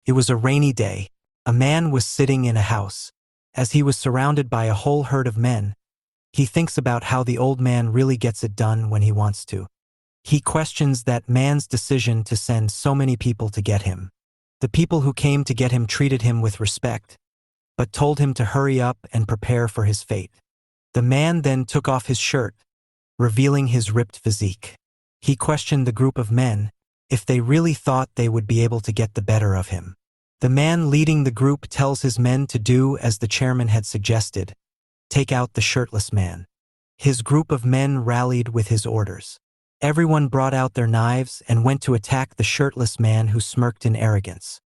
It was a rainy day. A man was sitting in a house. As he was surrounded by a whole herd of men, he thinks about how the old man really gets it done when he wants to. He questions that man's decision to send so many people to get him. The people who came to get him treated him with respect, but told him to hurry up and prepare for his fate. The man then took off his shirt, revealing his ripped physique. He questioned the group of men if they really thought they would be able to get the better of him. The man leading the group tells his men to do as the chairman had suggested, take out the shirtless man. His group of men rallied with his orders. Everyone brought out their knives and went to attack the shirtless man who smirked in arrogance.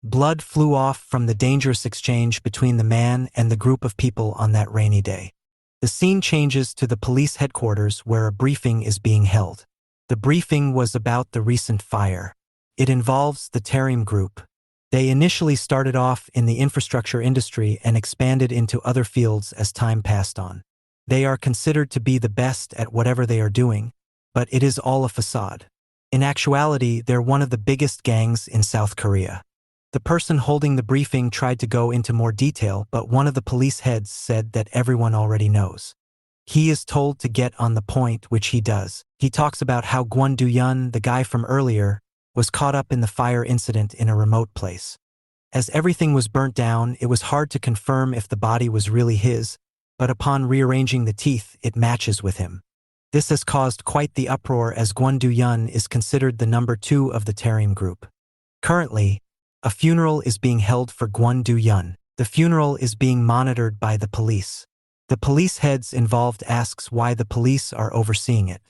Blood flew off from the dangerous exchange between the man and the group of people on that rainy day. The scene changes to the police headquarters where a briefing is being held. The briefing was about the recent fire. It involves the Tarim group. They initially started off in the infrastructure industry and expanded into other fields as time passed on. They are considered to be the best at whatever they are doing, but it is all a facade. In actuality, they're one of the biggest gangs in South Korea. The person holding the briefing tried to go into more detail, but one of the police heads said that everyone already knows. He is told to get on the point, which he does. He talks about how Kwon Do-yeon, the guy from earlier, was caught up in the fire incident in a remote place. As everything was burnt down, it was hard to confirm if the body was really his, but upon rearranging the teeth, it matches with him. This has caused quite the uproar as Kwon Do-yeon is considered the number 2 of the Tarim group. Currently, a funeral is being held for Kwon Do-yeon. The funeral is being monitored by the police. The police heads involved asks why the police are overseeing it.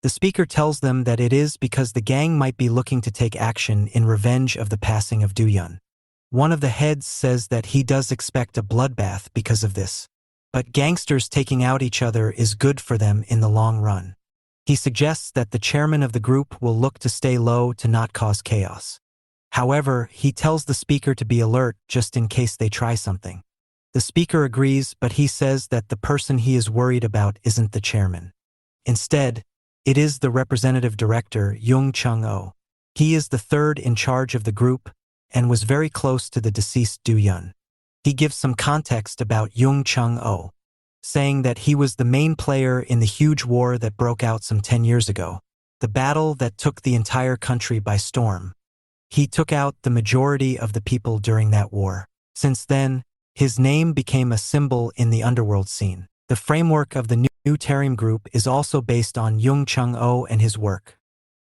The speaker tells them that it is because the gang might be looking to take action in revenge of the passing of Do-yeon. One of the heads says that he does expect a bloodbath because of this, but gangsters taking out each other is good for them in the long run. He suggests that the chairman of the group will look to stay low to not cause chaos. However, he tells the speaker to be alert just in case they try something. The speaker agrees, but he says that the person he is worried about isn't the chairman. Instead, it is the representative director, Jung Chung-oh. He is the third in charge of the group and was very close to the deceased Do-yeon. He gives some context about Jung Chung-oh, saying that he was the main player in the huge war that broke out some 10 years ago, the battle that took the entire country by storm. He took out the majority of the people during that war. Since then, his name became a symbol in the underworld scene. The framework of the new Tarim group is also based on Jung Chung-oh and his work,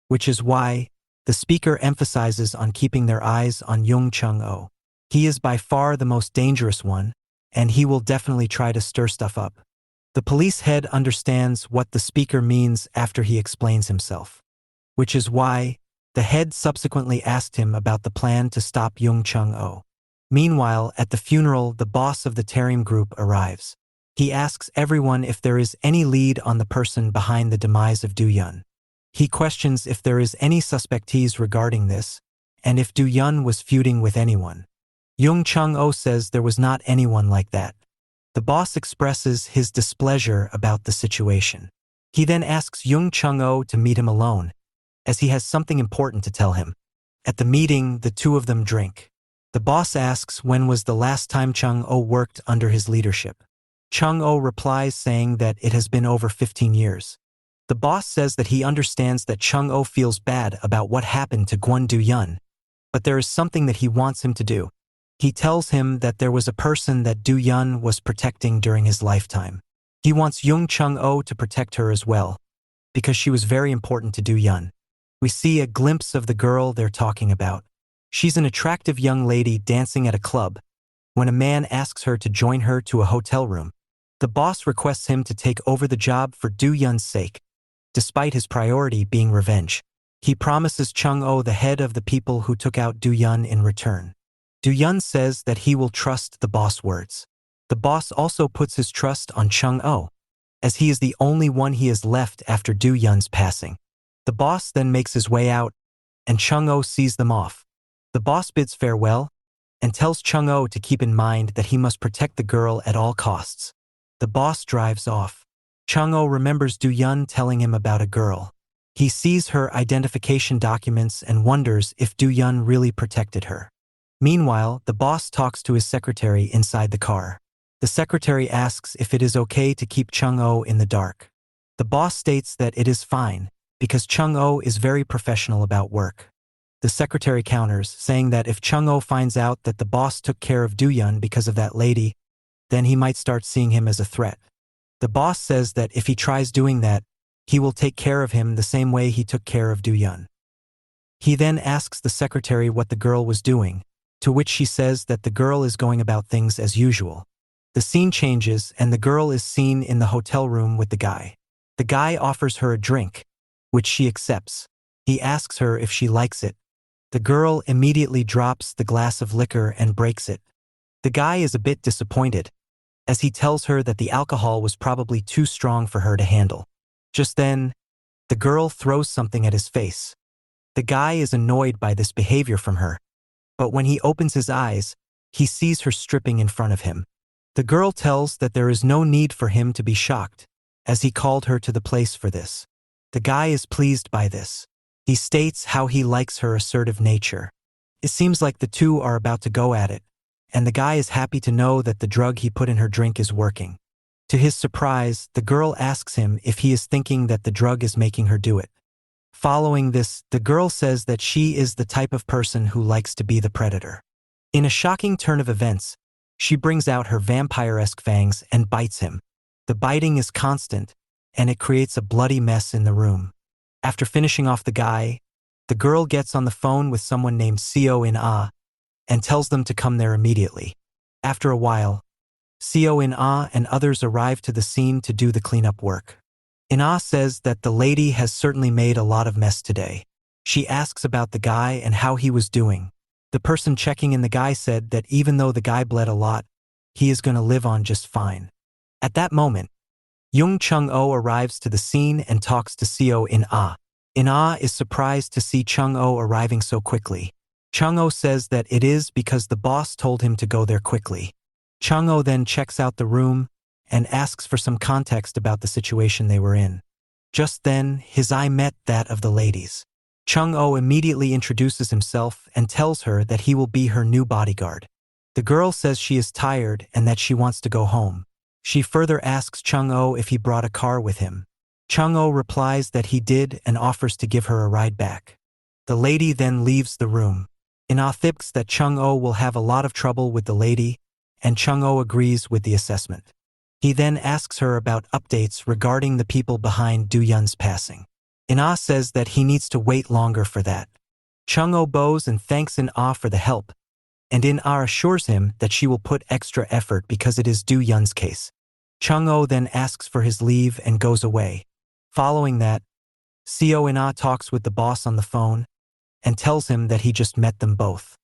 which is why the speaker emphasizes on keeping their eyes on Jung Chung-oh. He is by far the most dangerous one, and he will definitely try to stir stuff up. The police head understands what the speaker means after he explains himself, which is why the head subsequently asked him about the plan to stop Jung Chung-oh. Meanwhile, at the funeral, the boss of the Tarim group arrives. He asks everyone if there is any lead on the person behind the demise of Do-yeon. He questions if there is any suspectees regarding this, and if Do-yeon was feuding with anyone. Jung Chung-oh says there was not anyone like that. The boss expresses his displeasure about the situation. He then asks Jung Chung-oh to meet him alone, as he has something important to tell him. At the meeting, the two of them drink. The boss asks when was the last time Chung-oh worked under his leadership. Chung-oh replies saying that it has been over 15 years. The boss says that he understands that Chung-oh feels bad about what happened to Kwon Do-yeon, but there is something that he wants him to do. He tells him that there was a person that Do-yeon was protecting during his lifetime. He wants Jung Chung-oh to protect her as well, because she was very important to Do-yeon. We see a glimpse of the girl they're talking about. She's an attractive young lady dancing at a club when a man asks her to join her to a hotel room. The boss requests him to take over the job for Do-yeon's sake, despite his priority being revenge. He promises Chung-oh the head of the people who took out Do-yeon in return. Do-yeon says that he will trust the boss' words. The boss also puts his trust on Chung-oh, as he is the only one he has left after Do-yeon's passing. The boss then makes his way out, and Chung-oh sees them off. The boss bids farewell and tells Chung-oh to keep in mind that he must protect the girl at all costs. The boss drives off. Chung-oh remembers Do-yeon telling him about a girl. He sees her identification documents and wonders if Do-yeon really protected her. Meanwhile, the boss talks to his secretary inside the car. The secretary asks if it is okay to keep Chung-Oh in the dark. The boss states that it is fine, because Chung-Oh is very professional about work. The secretary counters, saying that if Chung-Oh finds out that the boss took care of Do-Yun because of that lady, then he might start seeing him as a threat. The boss says that if he tries doing that, he will take care of him the same way he took care of Do-Yun. He then asks the secretary what the girl was doing, to which she says that the girl is going about things as usual. The scene changes and the girl is seen in the hotel room with the guy. The guy offers her a drink, which she accepts. He asks her if she likes it. The girl immediately drops the glass of liquor and breaks it. The guy is a bit disappointed, as he tells her that the alcohol was probably too strong for her to handle. Just then, the girl throws something at his face. The guy is annoyed by this behavior from her, but when he opens his eyes, he sees her stripping in front of him. The girl tells that there is no need for him to be shocked, as he called her to the place for this. The guy is pleased by this. He states how he likes her assertive nature. It seems like the two are about to go at it, and the guy is happy to know that the drug he put in her drink is working. To his surprise, the girl asks him if he is thinking that the drug is making her do it. Following this, the girl says that she is the type of person who likes to be the predator. In a shocking turn of events, she brings out her vampire-esque fangs and bites him. The biting is constant, and it creates a bloody mess in the room. After finishing off the guy, the girl gets on the phone with someone named Seo In-ah and tells them to come there immediately. After a while, Seo In-ah and others arrive to the scene to do the cleanup work. In-ah says that the lady has certainly made a lot of mess today. She asks about the guy and how he was doing. The person checking in the guy said that even though the guy bled a lot, he is going to live on just fine. At that moment, Young Chung-Oh arrives to the scene and talks to Seo In-ah. In-ah is surprised to see Chung-Oh arriving so quickly. Chung-Oh says that it is because the boss told him to go there quickly. Chung-Oh then checks out the room and asks for some context about the situation they were in. Just then, his eye met that of the ladies. Chung-Oh immediately introduces himself and tells her that he will be her new bodyguard. The girl says she is tired and that she wants to go home. She further asks Chung-Oh if he brought a car with him. Chung-Oh replies that he did and offers to give her a ride back. The lady then leaves the room. In-ah thinks that Chung-Oh will have a lot of trouble with the lady, and Chung-Oh agrees with the assessment. He then asks her about updates regarding the people behind Do-Yun's passing. In-ah says that he needs to wait longer for that. Chung-Oh bows and thanks In-ah for the help, and In-ah assures him that she will put extra effort because it is Do-Yun's case. Chung-Oh then asks for his leave and goes away. Following that, Seo In-ah talks with the boss on the phone and tells him that he just met them both.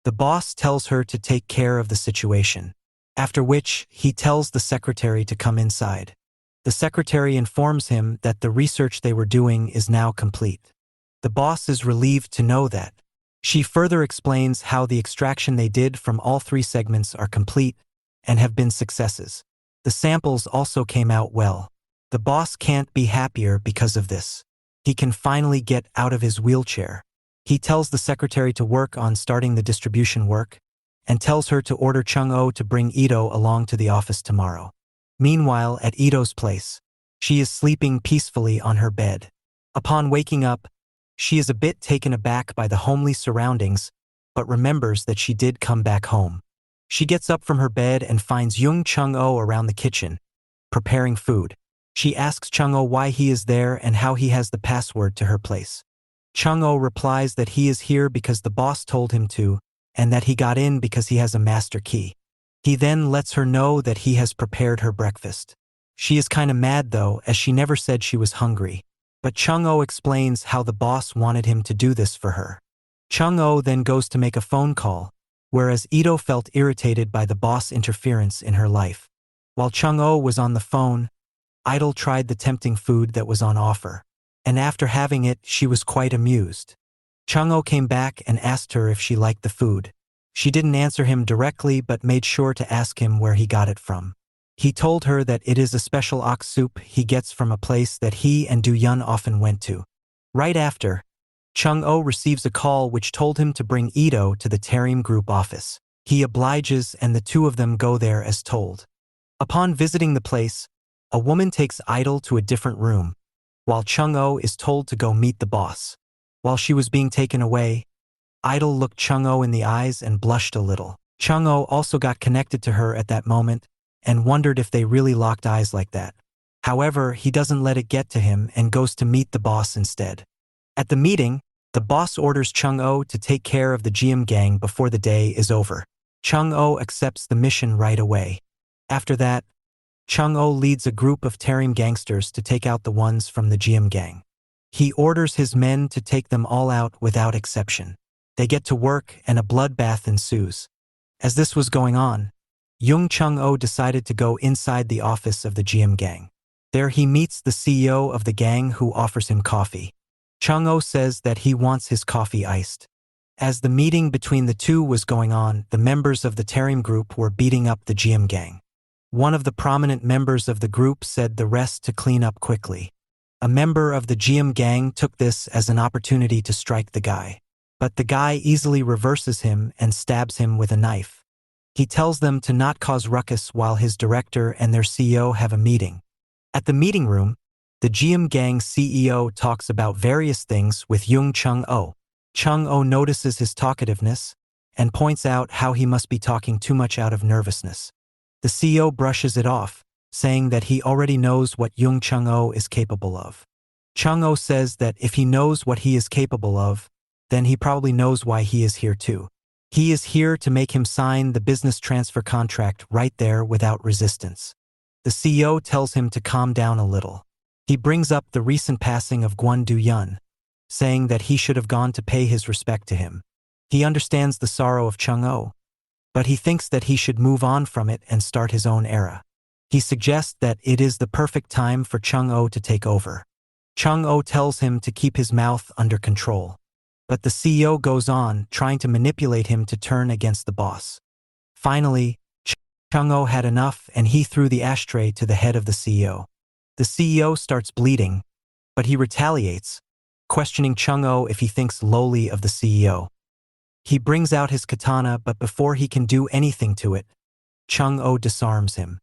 The boss tells her to take care of the situation, after which he tells the secretary to come inside. The secretary informs him that the research they were doing is now complete. The boss is relieved to know that. She further explains how the extraction they did from all 3 segments are complete and have been successes. The samples also came out well. The boss can't be happier because of this. He can finally get out of his wheelchair. He tells the secretary to work on starting the distribution work and tells her to order Chung-Oh to bring Ito along to the office tomorrow. Meanwhile, at Ito's place, she is sleeping peacefully on her bed. Upon waking up, she is a bit taken aback by the homely surroundings, but remembers that she did come back home. She gets up from her bed and finds young Chung-Oh around the kitchen, preparing food. She asks Chung-Oh why he is there and how he has the password to her place. Chung-Oh replies that he is here because the boss told him to, and that he got in because he has a master key. He then lets her know that he has prepared her breakfast. She is kinda mad though, as she never said she was hungry. But Chung-Oh explains how the boss wanted him to do this for her. Chung-Oh then goes to make a phone call, whereas Ito felt irritated by the boss' interference in her life. While Chung-Oh was on the phone, Idol tried the tempting food that was on offer, and after having it, she was quite amused. Chung-Oh came back and asked her if she liked the food. She didn't answer him directly but made sure to ask him where he got it from. He told her that it is a special ox soup he gets from a place that he and Do-Yun often went to. Right after, Chung-Oh receives a call which told him to bring Ito to the Tarim Group office. He obliges and the two of them go there as told. Upon visiting the place, a woman takes Idol to a different room, while Chung-Oh is told to go meet the boss. While she was being taken away, Idol looked Chung-Oh in the eyes and blushed a little. Chung-Oh also got connected to her at that moment and wondered if they really locked eyes like that. However, he doesn't let it get to him and goes to meet the boss instead. At the meeting, the boss orders Chung-Oh to take care of the GM gang before the day is over. Chung-Oh accepts the mission right away. After that, Chung-Oh leads a group of Tarim gangsters to take out the ones from the GM gang. He orders his men to take them all out without exception. They get to work and a bloodbath ensues. As this was going on, Young Chung-Oh decided to go inside the office of the GM gang. There he meets the CEO of the gang who offers him coffee. Chung-Oh says that he wants his coffee iced. As the meeting between the two was going on, the members of the Tarim group were beating up the GM gang. One of the prominent members of the group said the rest to clean up quickly. A member of the GM gang took this as an opportunity to strike the guy. But the guy easily reverses him and stabs him with a knife. He tells them to not cause ruckus while his director and their CEO have a meeting. At the meeting room, the GM gang CEO talks about various things with Young Chung-Oh. Chung-Oh notices his talkativeness and points out how he must be talking too much out of nervousness. The CEO brushes it off, saying that he already knows what Young Chung-Oh is capable of. Chung-Oh says that if he knows what he is capable of, then he probably knows why he is here too. He is here to make him sign the business transfer contract right there without resistance. The CEO tells him to calm down a little. He brings up the recent passing of Gwon Do-yeon, saying that he should have gone to pay his respect to him. He understands the sorrow of Chung-Oh, but he thinks that he should move on from it and start his own era. He suggests that it is the perfect time for Chung-Oh to take over. Chung-Oh tells him to keep his mouth under control. But the CEO goes on, trying to manipulate him to turn against the boss. Finally, Chung-Oh had enough and he threw the ashtray to the head of the CEO. The CEO starts bleeding, but he retaliates, questioning Chung-Oh if he thinks lowly of the CEO. He brings out his katana, but before he can do anything to it, Chung-Oh disarms him.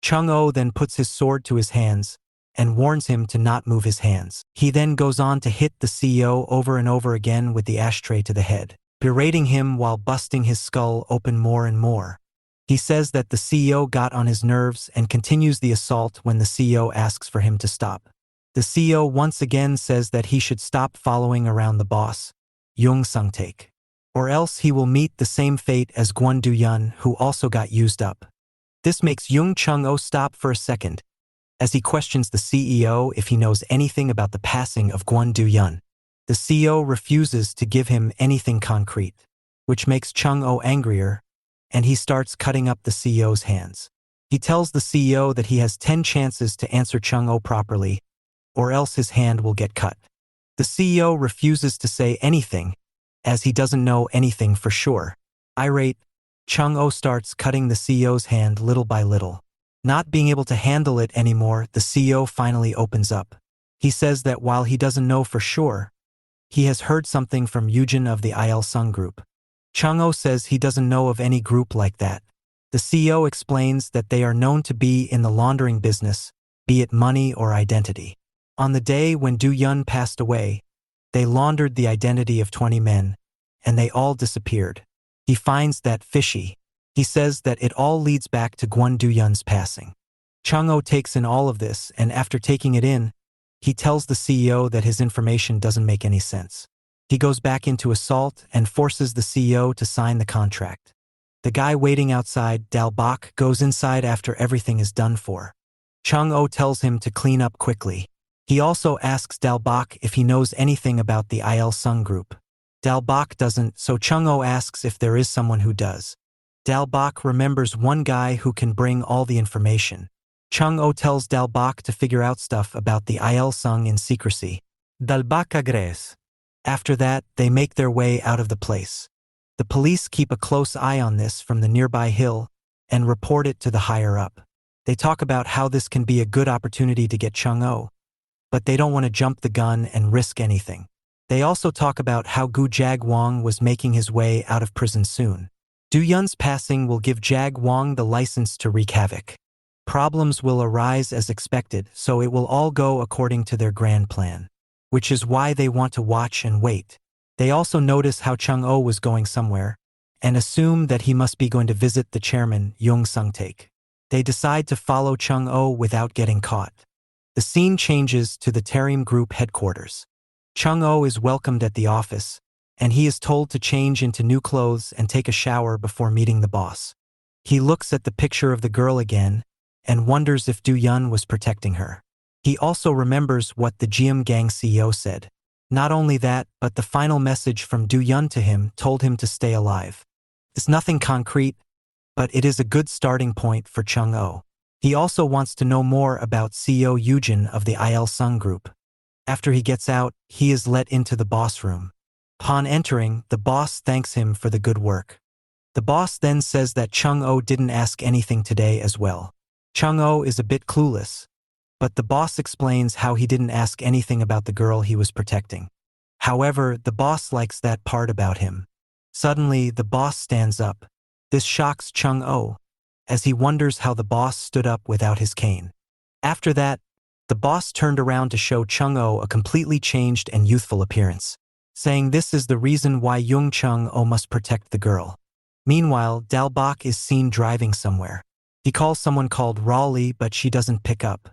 Chung-Oh then puts his sword to his hands and warns him to not move his hands. He then goes on to hit the CEO over and over again with the ashtray to the head, berating him while busting his skull open more and more. He says that the CEO got on his nerves and continues the assault when the CEO asks for him to stop. The CEO once again says that he should stop following around the boss, Young Sung-taek, or else he will meet the same fate as Gwon Do-yeon, who also got used up. This makes Young Chung-Oh stop for a second, as he questions the CEO if he knows anything about the passing of Gwon Do-yeon. The CEO refuses to give him anything concrete, which makes Chung-Oh angrier, and he starts cutting up the CEO's hands. He tells the CEO that he has 10 chances to answer Chung-Oh properly, or else his hand will get cut. The CEO refuses to say anything, as he doesn't know anything for sure. Irate, Chung-Oh starts cutting the CEO's hand little by little. Not being able to handle it anymore, the CEO finally opens up. He says that while he doesn't know for sure, he has heard something from Yujin of the Il Sung group. Chung-Oh says he doesn't know of any group like that. The CEO explains that they are known to be in the laundering business, be it money or identity. On the day when Do-yeon passed away, they laundered the identity of 20 men, and they all disappeared. He finds that fishy. He says that it all leads back to Gwon Do-yeon's passing. Chung-Oh takes in all of this, and after taking it in, he tells the CEO that his information doesn't make any sense. He goes back into assault and forces the CEO to sign the contract. The guy waiting outside, Dalbach, goes inside after everything is done for. Chung-Oh tells him to clean up quickly. He also asks Dalbach if he knows anything about the Il Sung group. Dalbach doesn't, so Chung-Oh asks if there is someone who does. Dalbach remembers one guy who can bring all the information. Chung-Oh tells Dalbach to figure out stuff about the Il Sung in secrecy. Dalbach agrees. After that, they make their way out of the place. The police keep a close eye on this from the nearby hill and report it to the higher up. They talk about how this can be a good opportunity to get Chung-Oh, but they don't want to jump the gun and risk anything. They also talk about how Gu Jagwong was making his way out of prison soon. Du Yun's passing will give Jagwong the license to wreak havoc. Problems will arise as expected, so it will all go according to their grand plan. Which is why they want to watch and wait. They also notice how Chung-Oh was going somewhere, and assume that he must be going to visit the chairman, Jung Sung-taek. They decide to follow Chung-Oh without getting caught. The scene changes to the Tarim Group headquarters. Chung-Oh is welcomed at the office, and he is told to change into new clothes and take a shower before meeting the boss. He looks at the picture of the girl again, and wonders if Du Yun was protecting her. He also remembers what the Jiam Gang CEO said. Not only that, but the final message from Du Yun to him told him to stay alive. It's nothing concrete, but it is a good starting point for Chung-Oh. He also wants to know more about CEO Yujin of the Il Sung Group. After he gets out, he is let into the boss room. Upon entering, the boss thanks him for the good work. The boss then says that Chung-Oh didn't ask anything today as well. Chung-Oh is a bit clueless, but the boss explains how he didn't ask anything about the girl he was protecting. However, the boss likes that part about him. Suddenly, the boss stands up. This shocks Chung-Oh, as he wonders how the boss stood up without his cane. After that, the boss turned around to show Chung-Oh a completely changed and youthful appearance, saying this is the reason why Jung Chung-Oh must protect the girl. Meanwhile, Dalbach is seen driving somewhere. He calls someone called Raleigh, but she doesn't pick up.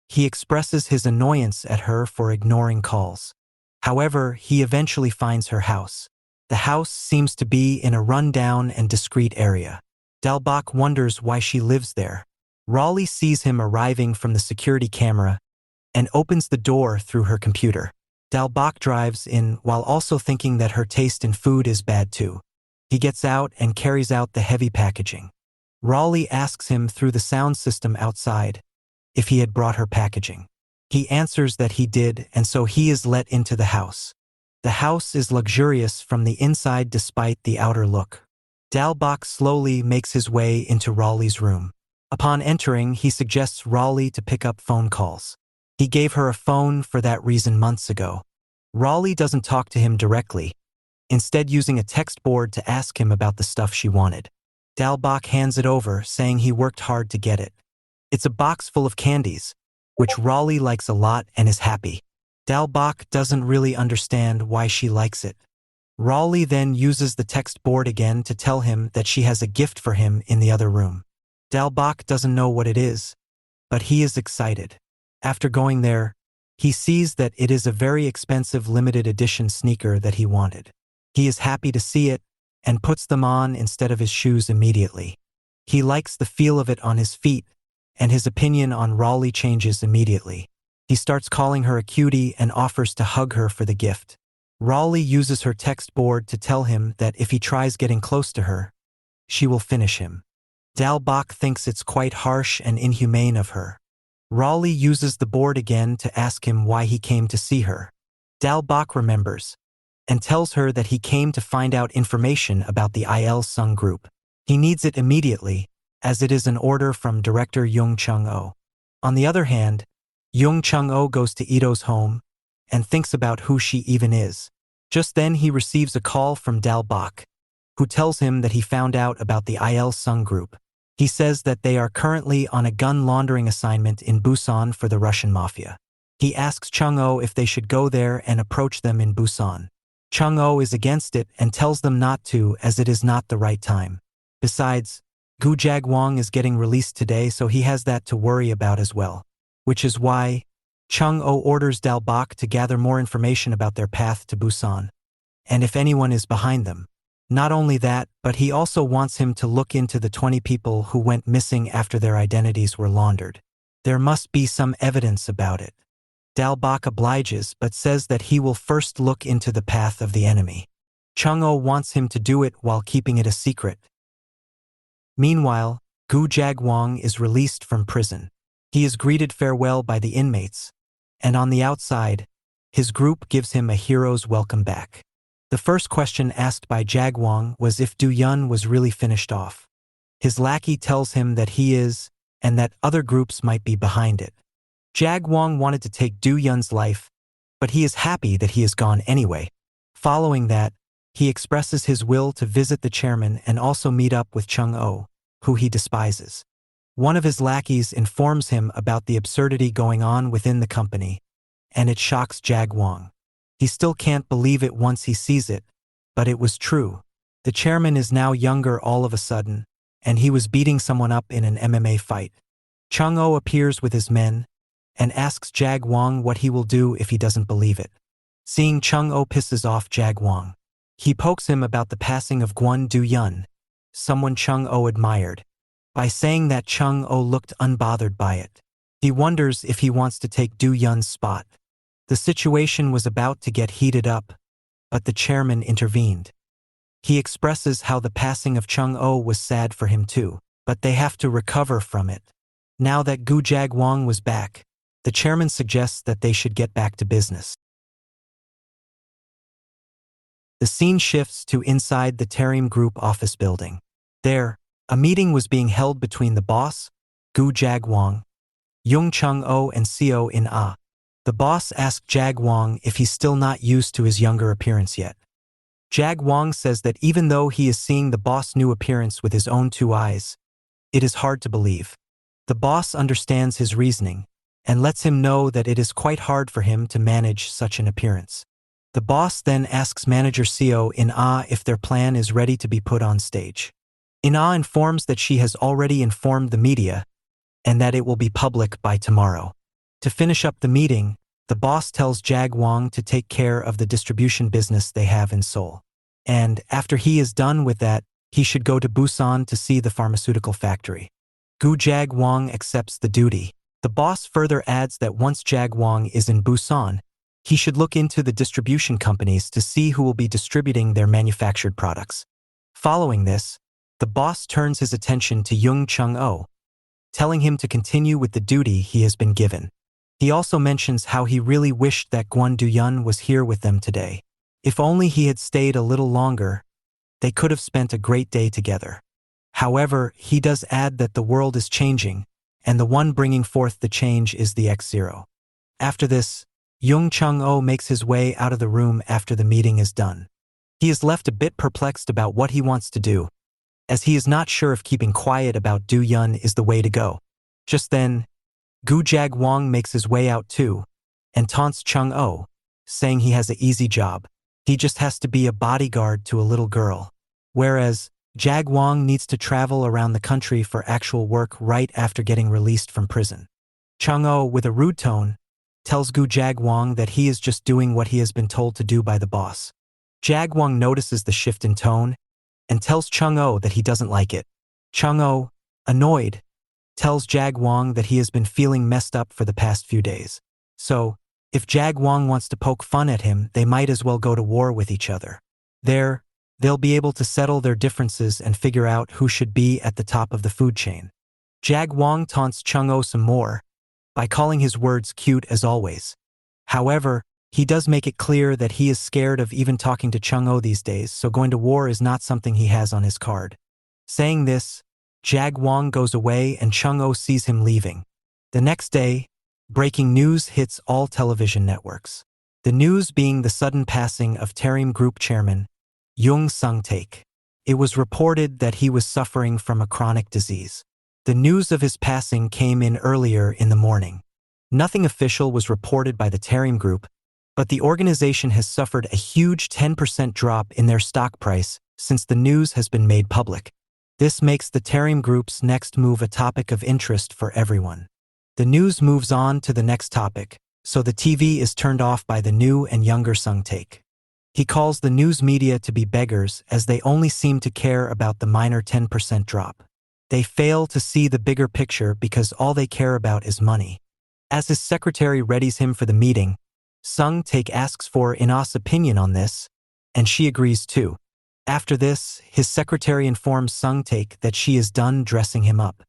He expresses his annoyance at her for ignoring calls. However, he eventually finds her house. The house seems to be in a run-down and discreet area. Dalbach wonders why she lives there. Raleigh sees him arriving from the security camera and opens the door through her computer. Dalbach drives in while also thinking that her taste in food is bad too. He gets out and carries out the heavy packaging. Raleigh asks him through the sound system outside if he had brought her packaging. He answers that he did, and so he is let into the house. The house is luxurious from the inside despite the outer look. Dalbach slowly makes his way into Raleigh's room. Upon entering, he suggests Raleigh to pick up phone calls. He gave her a phone for that reason months ago. Raleigh doesn't talk to him directly, instead using a text board to ask him about the stuff she wanted. Dalbach hands it over, saying he worked hard to get it. It's a box full of candies, which Raleigh likes a lot and is happy. Dalbach doesn't really understand why she likes it. Raleigh then uses the text board again to tell him that she has a gift for him in the other room. Dalbach doesn't know what it is, but he is excited. After going there, he sees that it is a very expensive limited edition sneaker that he wanted. He is happy to see it and puts them on instead of his shoes immediately. He likes the feel of it on his feet, and his opinion on Raleigh changes immediately. He starts calling her a cutie and offers to hug her for the gift. Raleigh uses her text board to tell him that if he tries getting close to her, she will finish him. Dalbach thinks it's quite harsh and inhumane of her. Raleigh uses the board again to ask him why he came to see her. Dalbach remembers and tells her that he came to find out information about the Il Sung Group. He needs it immediately, as it is an order from director Jung Chung-Oh. On the other hand, Jung Chung-Oh goes to Ito's home and thinks about who she even is. Just then he receives a call from Dalbach, who tells him that he found out about the Il Sung Group. He says that they are currently on a gun laundering assignment in Busan for the Russian mafia. He asks Chung-Oh if they should go there and approach them in Busan. Chung-Oh is against it and tells them not to, as it is not the right time. Besides, Gu Jagwong is getting released today, so he has that to worry about as well. Which is why Chung-Oh orders Dalbach to gather more information about their path to Busan, and if anyone is behind them. Not only that, but he also wants him to look into the 20 people who went missing after their identities were laundered. There must be some evidence about it. Dalbach obliges, but says that he will first look into the path of the enemy. Chung-Oh wants him to do it while keeping it a secret. Meanwhile, Gu Jagwong is released from prison. He is greeted farewell by the inmates, and on the outside, his group gives him a hero's welcome back. The first question asked by Jagwong was if Du Yun was really finished off. His lackey tells him that he is, and that other groups might be behind it. Jagwong wanted to take Du Yun's life, but he is happy that he is gone anyway. Following that, he expresses his will to visit the chairman and also meet up with Chung-Oh, who he despises. One of his lackeys informs him about the absurdity going on within the company, and it shocks Jag-Wong. He still can't believe it once he sees it, but it was true. The chairman is now younger all of a sudden, and he was beating someone up in an MMA fight. Chung-Oh appears with his men and asks Jag-Wong what he will do if he doesn't believe it. Seeing Chung-Oh pisses off Jag-Wong. He pokes him about the passing of Gwon Do-yun, someone Chung-Oh admired, by saying that Chung-Oh looked unbothered by it. He wonders if he wants to take Do-yun's spot. The situation was about to get heated up, but the chairman intervened. He expresses how the passing of Chung-Oh was sad for him too, but they have to recover from it. Now that Gu Jag-Wong was back, the chairman suggests that they should get back to business. The scene shifts to inside the Tarim Group office building. There, a meeting was being held between the boss, Gu Jag-Wong, Jung Chung-Oh and Seo In-ah. The boss asked Jag-Wong if he's still not used to his younger appearance yet. Jag-Wong says that even though he is seeing the boss' new appearance with his own two eyes, it is hard to believe. The boss understands his reasoning and lets him know that it is quite hard for him to manage such an appearance. The boss then asks manager Seo In-ah if their plan is ready to be put on stage. In-ah informs that she has already informed the media and that it will be public by tomorrow. To finish up the meeting, the boss tells Jag-Wong to take care of the distribution business they have in Seoul. And after he is done with that, he should go to Busan to see the pharmaceutical factory. Gu Jag-Wong accepts the duty. The boss further adds that once Jag-Wong is in Busan, he should look into the distribution companies to see who will be distributing their manufactured products. Following this, the boss turns his attention to Jung Chung-Oh, telling him to continue with the duty he has been given. He also mentions how he really wished that Gwon Do-yun was here with them today. If only he had stayed a little longer, they could have spent a great day together. However, he does add that the world is changing, and the one bringing forth the change is the X0. After this, Jung Chung-Oh makes his way out of the room after the meeting is done. He is left a bit perplexed about what he wants to do, as he is not sure if keeping quiet about Do-yun is the way to go. Just then, Gu Jag-Wong makes his way out too, and taunts Chung-Oh, saying he has an easy job. He just has to be a bodyguard to a little girl. Whereas, Jag-Wong needs to travel around the country for actual work right after getting released from prison. Chung-Oh, with a rude tone, tells Gu Jag-Wong that he is just doing what he has been told to do by the boss. Jag-Wong notices the shift in tone and tells Chung-Oh that he doesn't like it. Chung-Oh, annoyed, tells Jag-Wong that he has been feeling messed up for the past few days. So, if Jag-Wong wants to poke fun at him, they might as well go to war with each other. There, they'll be able to settle their differences and figure out who should be at the top of the food chain. Jag-Wong taunts Chung-Oh some more by calling his words cute as always. However, he does make it clear that he is scared of even talking to Chung-Oh these days, so going to war is not something he has on his card. Saying this, Jag-Wong goes away and Chung-Oh sees him leaving. The next day, breaking news hits all television networks. The news being the sudden passing of Tarim Group chairman, Jung Sung-taek. It was reported that he was suffering from a chronic disease. The news of his passing came in earlier in the morning. Nothing official was reported by the Tarim Group, but the organization has suffered a huge 10% drop in their stock price since the news has been made public. This makes the Tarim Group's next move a topic of interest for everyone. The news moves on to the next topic, so the TV is turned off by the new and younger Sung-taek. He calls the news media to be beggars as they only seem to care about the minor 10% drop. They fail to see the bigger picture because all they care about is money. As his secretary readies him for the meeting, Sung-taek asks for In-ah's opinion on this, and she agrees too. After this, his secretary informs Sung-taek that she is done dressing him up.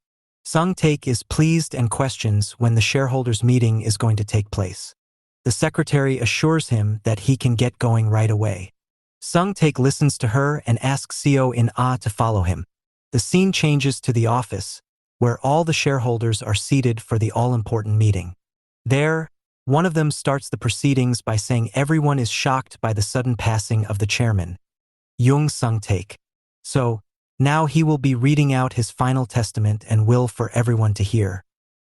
Sung-taek is pleased and questions when the shareholders' meeting is going to take place. The secretary assures him that he can get going right away. Sung-taek listens to her and asks Seo In-ah to follow him. The scene changes to the office, where all the shareholders are seated for the all-important meeting. There, One of them starts the proceedings by saying everyone is shocked by the sudden passing of the chairman, Jung Sung-taek. So, now he will be reading out his final testament and will for everyone to hear.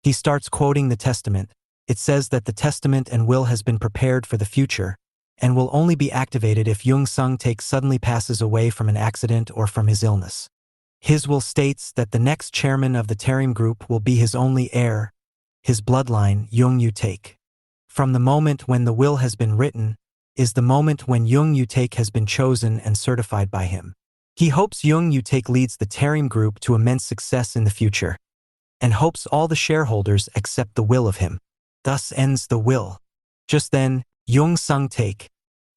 He starts quoting the testament. It says that the testament and will has been prepared for the future and will only be activated if Jung Sung-taek suddenly passes away from an accident or from his illness. His will states that the next chairman of the Tarim group will be his only heir, his bloodline, Jung Yu-taek. From the moment when the will has been written is the moment when Jung Yu-taek has been chosen and certified by him. He hopes Jung Yu-taek leads the Tarim group to immense success in the future and hopes all the shareholders accept the will of him. Thus ends the will. Just then, Jung Sung-taek,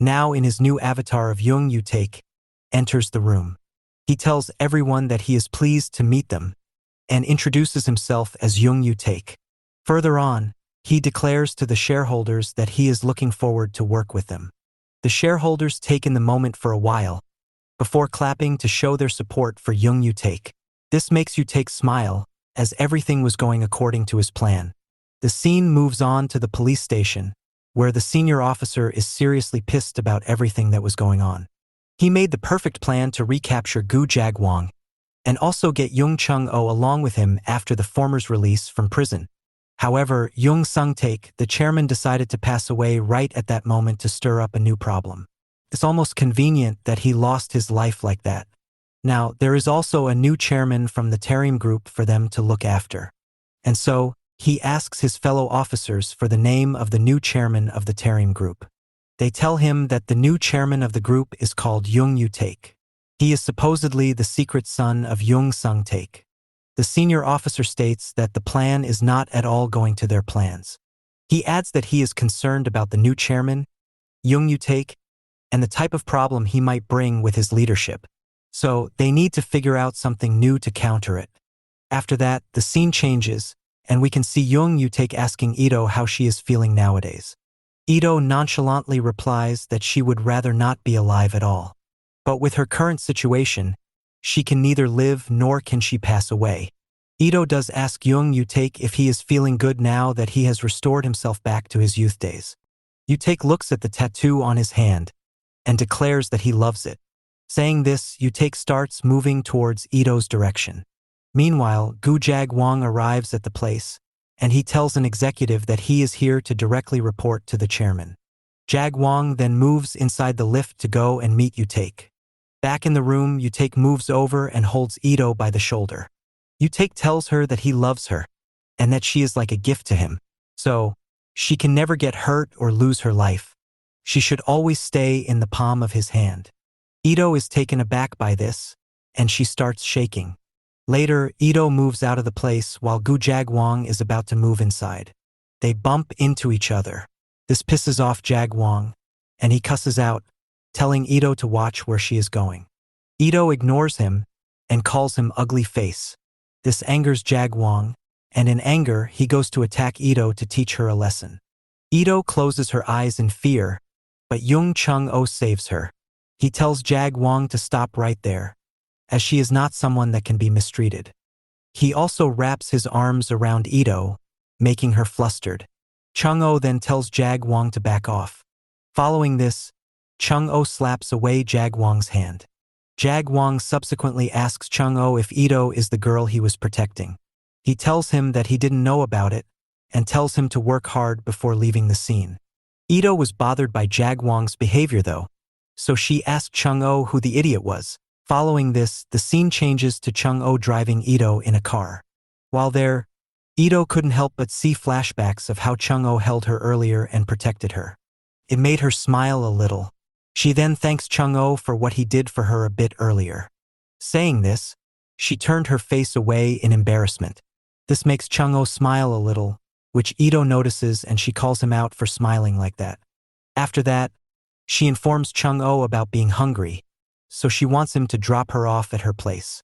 now in his new avatar of Jung Yu-taek, enters the room. He tells everyone that he is pleased to meet them and introduces himself as Jung Yu-taek. Further on, he declares to the shareholders that he is looking forward to work with them. The shareholders take in the moment for a while before clapping to show their support for Jung Yu-taek. This makes Yu-taek smile, as everything was going according to his plan. The scene moves on to the police station, where the senior officer is seriously pissed about everything that was going on. He made the perfect plan to recapture Gu Jagwong and also get Jung Chung-oh along with him after the former's release from prison. However, Jung Sung-taek, the chairman, decided to pass away right at that moment to stir up a new problem. It's almost convenient that he lost his life like that. Now, there is also a new chairman from the Tarim group for them to look after. And so, he asks his fellow officers for the name of the new chairman of the Tarim group. They tell him that the new chairman of the group is called Jung Yu-taek. He is supposedly the secret son of Jung Sung-taek. The senior officer states that the plan is not at all going to their plans. He adds that he is concerned about the new chairman, Jung Yu-taek, and the type of problem he might bring with his leadership. So, they need to figure out something new to counter it. After that, the scene changes, and we can see Jung Yu-taek asking Ito how she is feeling nowadays. Ito nonchalantly replies that she would rather not be alive at all. But with her current situation, she can neither live nor can she pass away. Ito does ask Jung Yu-taek if he is feeling good now that he has restored himself back to his youth days. Yu-taek looks at the tattoo on his hand and declares that he loves it. Saying this, Yu-taek starts moving towards Ito's direction. Meanwhile, Gu Jagwong arrives at the place, and he tells an executive that he is here to directly report to the chairman. Jagwong then moves inside the lift to go and meet Yu-taek. Back in the room, Yu-taek moves over and holds Ito by the shoulder. Yu-taek tells her that he loves her, and that she is like a gift to him. So, she can never get hurt or lose her life. She should always stay in the palm of his hand. Ito is taken aback by this, and she starts shaking. Later, Ito moves out of the place while Gu Jagwong is about to move inside. They bump into each other. This pisses off Jagwong, and he cusses out, telling Ito to watch where she is going. Ito ignores him and calls him ugly face. This angers Jagwong, and in anger, he goes to attack Ito to teach her a lesson. Ito closes her eyes in fear, but Jung Chung-oh saves her. He tells Jagwong to stop right there, as she is not someone that can be mistreated. He also wraps his arms around Ito, making her flustered. Chung-oh then tells Jagwong to back off. Following this, Chung-oh slaps away Jagwong's hand. Jagwong subsequently asks Chung-oh if Ito is the girl he was protecting. He tells him that he didn't know about it, and tells him to work hard before leaving the scene. Ito was bothered by Jagwong's behavior though, so she asked Chung-oh who the idiot was. Following this, the scene changes to Chung-oh driving Ito in a car. While there, Ito couldn't help but see flashbacks of how Chung-oh held her earlier and protected her. It made her smile a little. She then thanks Chung-oh for what he did for her a bit earlier. Saying this, she turned her face away in embarrassment. This makes Chung-oh smile a little, which Ito notices, and she calls him out for smiling like that. After that, she informs Chung-oh about being hungry, so she wants him to drop her off at her place.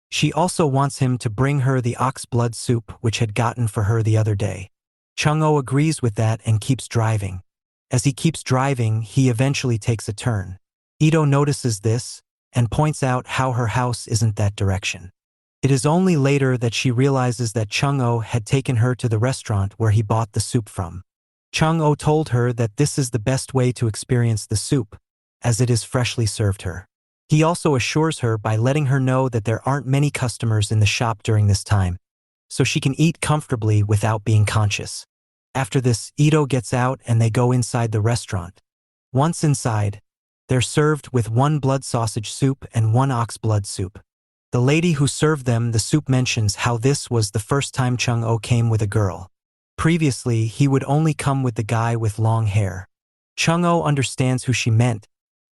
She also wants him to bring her the ox blood soup which had gotten for her the other day. Chung-oh agrees with that and keeps driving. As he keeps driving, he eventually takes a turn. Ito notices this and points out how her house isn't that direction. It is only later that she realizes that Chung-oh had taken her to the restaurant where he bought the soup from. Chung-oh told her that this is the best way to experience the soup, as it is freshly served her. He also assures her by letting her know that there aren't many customers in the shop during this time, so she can eat comfortably without being conscious. After this, Ito gets out and they go inside the restaurant. Once inside, they're served with 1 blood sausage soup and 1 ox blood soup. The lady who served them the soup mentions how this was the first time Chung-oh came with a girl. Previously, he would only come with the guy with long hair. Chung-oh understands who she meant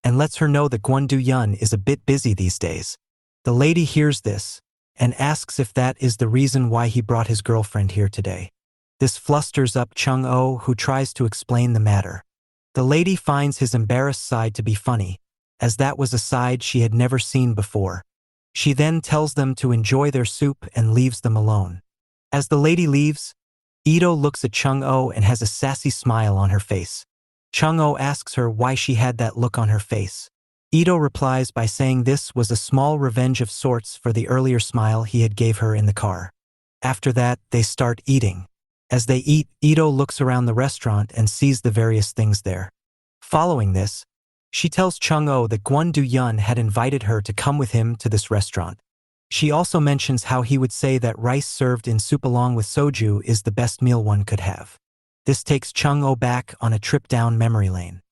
and lets her know that Kwon Do-yun is a bit busy these days. The lady hears this and asks if that is the reason why he brought his girlfriend here today. This flusters up Chung-oh, who tries to explain the matter. The lady finds his embarrassed side to be funny, as that was a side she had never seen before. She then tells them to enjoy their soup and leaves them alone. As the lady leaves, Ito looks at Chung-oh and has a sassy smile on her face. Chung-oh asks her why she had that look on her face. Ito replies by saying this was a small revenge of sorts for the earlier smile he had gave her in the car. After that, they start eating. As they eat, Ito looks around the restaurant and sees the various things there. Following this, she tells Chung-oh that Kwon Do-yun had invited her to come with him to this restaurant. She also mentions how he would say that rice served in soup along with soju is the best meal one could have. This takes Chung-oh back on a trip down memory lane.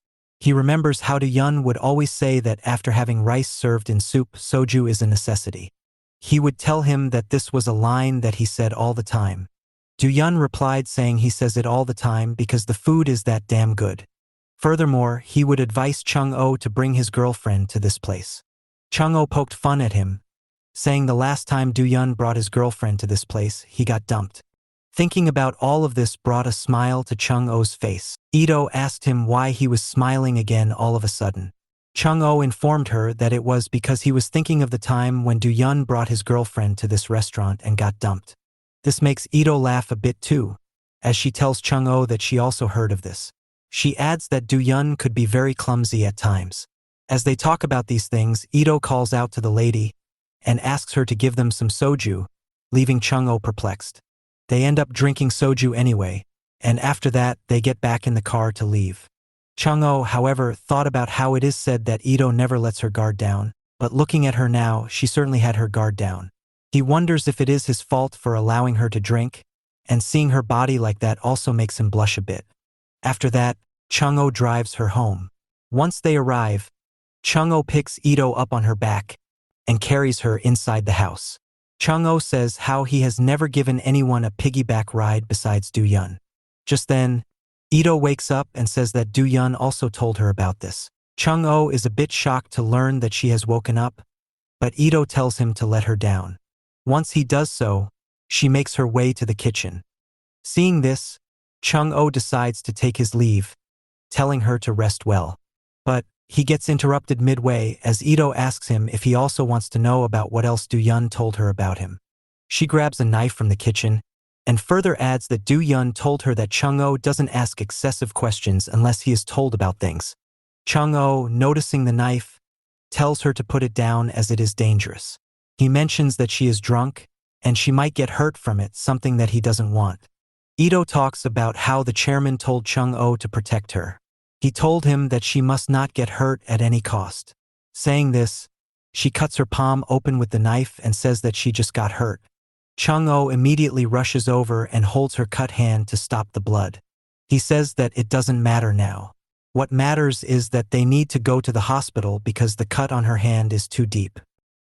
He remembers how Do-yun would always say that after having rice served in soup, soju is a necessity. He would tell him that this was a line that he said all the time. Do-yun replied saying he says it all the time because the food is that damn good. Furthermore, he would advise Chung-oh to bring his girlfriend to this place. Chung-oh poked fun at him, saying the last time Do-yun brought his girlfriend to this place, he got dumped. Thinking about all of this brought a smile to Chung-oh's face. Ito asked him why he was smiling again all of a sudden. Chung-oh informed her that it was because he was thinking of the time when Do-yun brought his girlfriend to this restaurant and got dumped. This makes Ito laugh a bit too, as she tells Chung-oh that she also heard of this. She adds that Do-yun could be very clumsy at times. As they talk about these things, Ito calls out to the lady and asks her to give them some soju, leaving Chung-oh perplexed. They end up drinking soju anyway, and after that, they get back in the car to leave. Chung-oh, however, thought about how it is said that Ito never lets her guard down, but looking at her now, she certainly had her guard down. He wonders if it is his fault for allowing her to drink, and seeing her body like that also makes him blush a bit. After that, Chung-oh drives her home. Once they arrive, Chung-oh picks Ito up on her back and carries her inside the house. Chung-oh says how he has never given anyone a piggyback ride besides Do-yun. Just then, Ito wakes up and says that Do-yun also told her about this. Chung-oh is a bit shocked to learn that she has woken up, but Ito tells him to let her down. Once he does so, she makes her way to the kitchen. Seeing this, Chung-oh decides to take his leave, telling her to rest well. But he gets interrupted midway as Ito asks him if he also wants to know about what else Do-yun told her about him. She grabs a knife from the kitchen and further adds that Do-yun told her that Chung-oh doesn't ask excessive questions unless he is told about things. Chung-oh, noticing the knife, tells her to put it down as it is dangerous. He mentions that she is drunk and she might get hurt from it, something that he doesn't want. Ito talks about how the chairman told Chung-oh to protect her. He told him that she must not get hurt at any cost. Saying this, she cuts her palm open with the knife and says that she just got hurt. Chung-oh immediately rushes over and holds her cut hand to stop the blood. He says that it doesn't matter now. What matters is that they need to go to the hospital because the cut on her hand is too deep.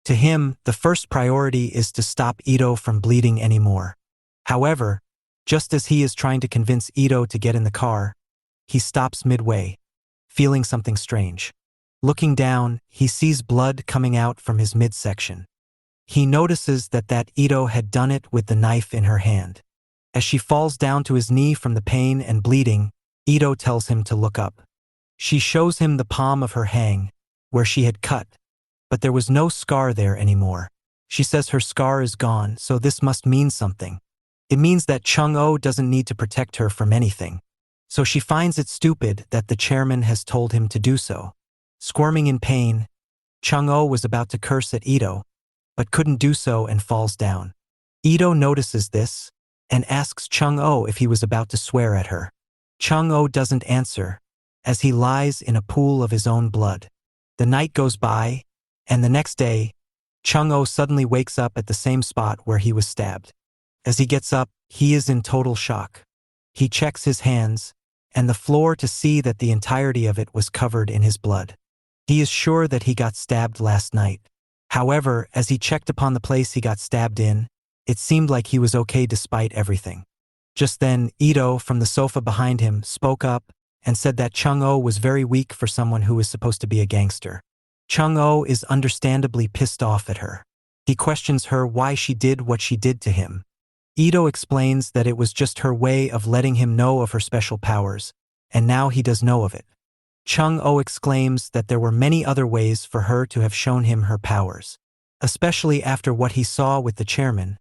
To him, the first priority is to stop Ito from bleeding anymore. However, just as he is trying to convince Ito to get in the car, he stops midway, feeling something strange. Looking down, he sees blood coming out from his midsection. He notices that Ito had done it with the knife in her hand. As she falls down to his knee from the pain and bleeding, Ito tells him to look up. She shows him the palm of her hand, where she had cut, but there was no scar there anymore. She says her scar is gone, so this must mean something. It means that Chung-oh doesn't need to protect her from anything. So she finds it stupid that the chairman has told him to do so. Squirming in pain, Chung-oh was about to curse at Ito, but couldn't do so and falls down. Ito notices this and asks Chung-oh if he was about to swear at her. Chung-oh doesn't answer, as he lies in a pool of his own blood. The night goes by, and the next day, Chung-oh suddenly wakes up at the same spot where he was stabbed. As he gets up, he is in total shock. He checks his hands and the floor to see that the entirety of it was covered in his blood. He is sure that he got stabbed last night. However, as he checked upon the place he got stabbed in, it seemed like he was okay despite everything. Just then, Ito, from the sofa behind him, spoke up and said that Chung-oh was very weak for someone who is supposed to be a gangster. Chung-oh is understandably pissed off at her. He questions her why she did what she did to him. Ito explains that it was just her way of letting him know of her special powers, and now he does know of it. Chung-oh exclaims that there were many other ways for her to have shown him her powers. Especially after what he saw with the chairman,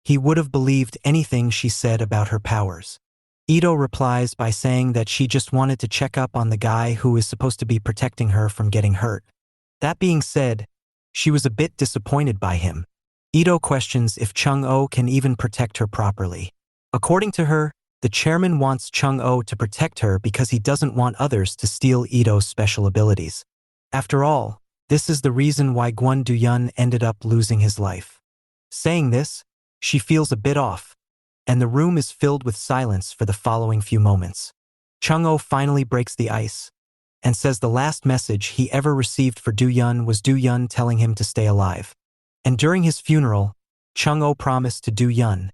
he would have believed anything she said about her powers. Ito replies by saying that she just wanted to check up on the guy who is supposed to be protecting her from getting hurt. That being said, she was a bit disappointed by him. Ito questions if Chung-oh can even protect her properly. According to her, the chairman wants Chung-oh to protect her because he doesn't want others to steal Ito's special abilities. After all, this is the reason why Gwon Do-yeon ended up losing his life. Saying this, she feels a bit off, and the room is filled with silence for the following few moments. Chung-oh finally breaks the ice and says the last message he ever received for Do-yeon was Do-yeon telling him to stay alive. And during his funeral, Chung-oh promised to Do-yeon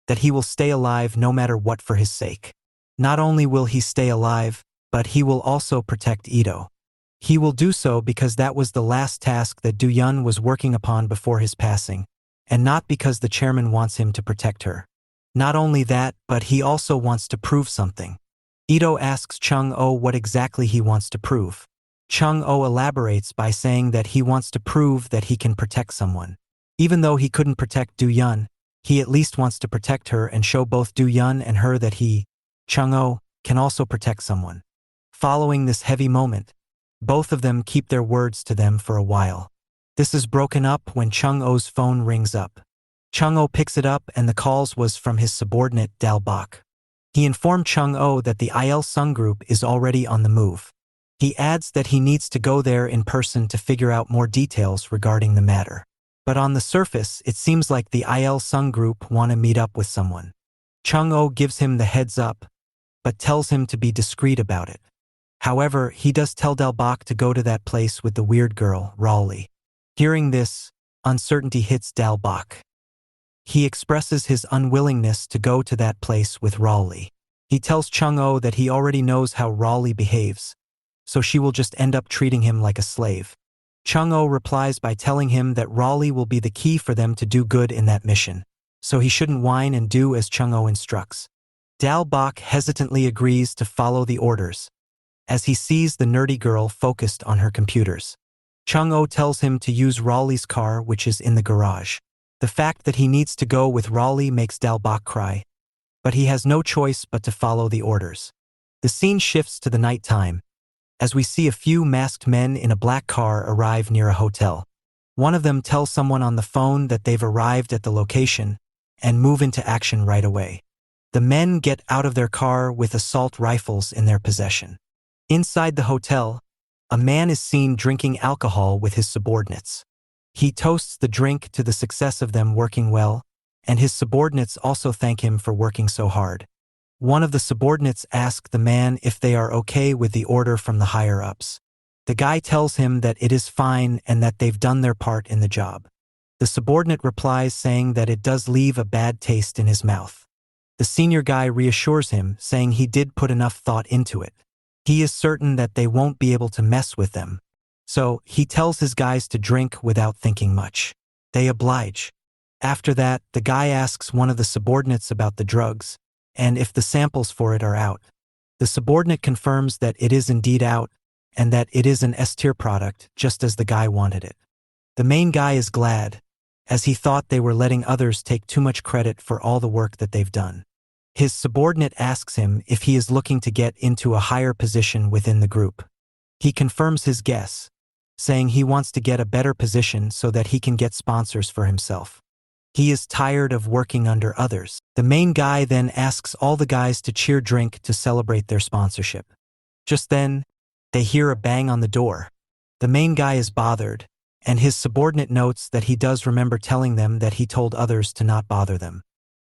that he will stay alive no matter what for his sake. Not only will he stay alive, but he will also protect Ito. He will do so because that was the last task that Do-yeon was working upon before his passing, and not because the chairman wants him to protect her. Not only that, but he also wants to prove something. Ito asks Chung-oh what exactly he wants to prove. Chung-oh elaborates by saying that he wants to prove that he can protect someone. Even though he couldn't protect Do-yeon, he at least wants to protect her and show both Do-yeon and her that he, Chung-oh, can also protect someone. Following this heavy moment, both of them keep their words to them for a while. This is broken up when Chung-oh's phone rings up. Chung-oh picks it up and the call was from his subordinate Dalbach. He informed Chung-oh that the Il Sung group is already on the move. He adds that he needs to go there in person to figure out more details regarding the matter. But on the surface, it seems like the Il Sung group want to meet up with someone. Chung-oh gives him the heads up, but tells him to be discreet about it. However, he does tell Dalbach to go to that place with the weird girl, Raleigh. Hearing this, uncertainty hits Dalbach. He expresses his unwillingness to go to that place with Raleigh. He tells Chung-oh that he already knows how Raleigh behaves, so she will just end up treating him like a slave. Chung-oh replies by telling him that Raleigh will be the key for them to do good in that mission, so he shouldn't whine and do as Chung-oh instructs. Dalbach hesitantly agrees to follow the orders, as he sees the nerdy girl focused on her computers. Chung-oh tells him to use Raleigh's car, which is in the garage. The fact that he needs to go with Raleigh makes Dalbach cry, but he has no choice but to follow the orders. The scene shifts to the nighttime, as we see a few masked men in a black car arrive near a hotel. One of them tells someone on the phone that they've arrived at the location and move into action right away. The men get out of their car with assault rifles in their possession. Inside the hotel, a man is seen drinking alcohol with his subordinates. He toasts the drink to the success of them working well, and his subordinates also thank him for working so hard. One of the subordinates asks the man if they are okay with the order from the higher-ups. The guy tells him that it is fine and that they've done their part in the job. The subordinate replies saying that it does leave a bad taste in his mouth. The senior guy reassures him, saying he did put enough thought into it. He is certain that they won't be able to mess with them. So, he tells his guys to drink without thinking much. They oblige. After that, the guy asks one of the subordinates about the drugs, and if the samples for it are out. The subordinate confirms that it is indeed out, and that it is an S-tier product, just as the guy wanted it. The main guy is glad, as he thought they were letting others take too much credit for all the work that they've done. His subordinate asks him if he is looking to get into a higher position within the group. He confirms his guess, saying he wants to get a better position so that he can get sponsors for himself. He is tired of working under others. The main guy then asks all the guys to cheer drink to celebrate their sponsorship. Just then, they hear a bang on the door. The main guy is bothered, and his subordinate notes that he does remember telling them that he told others to not bother them.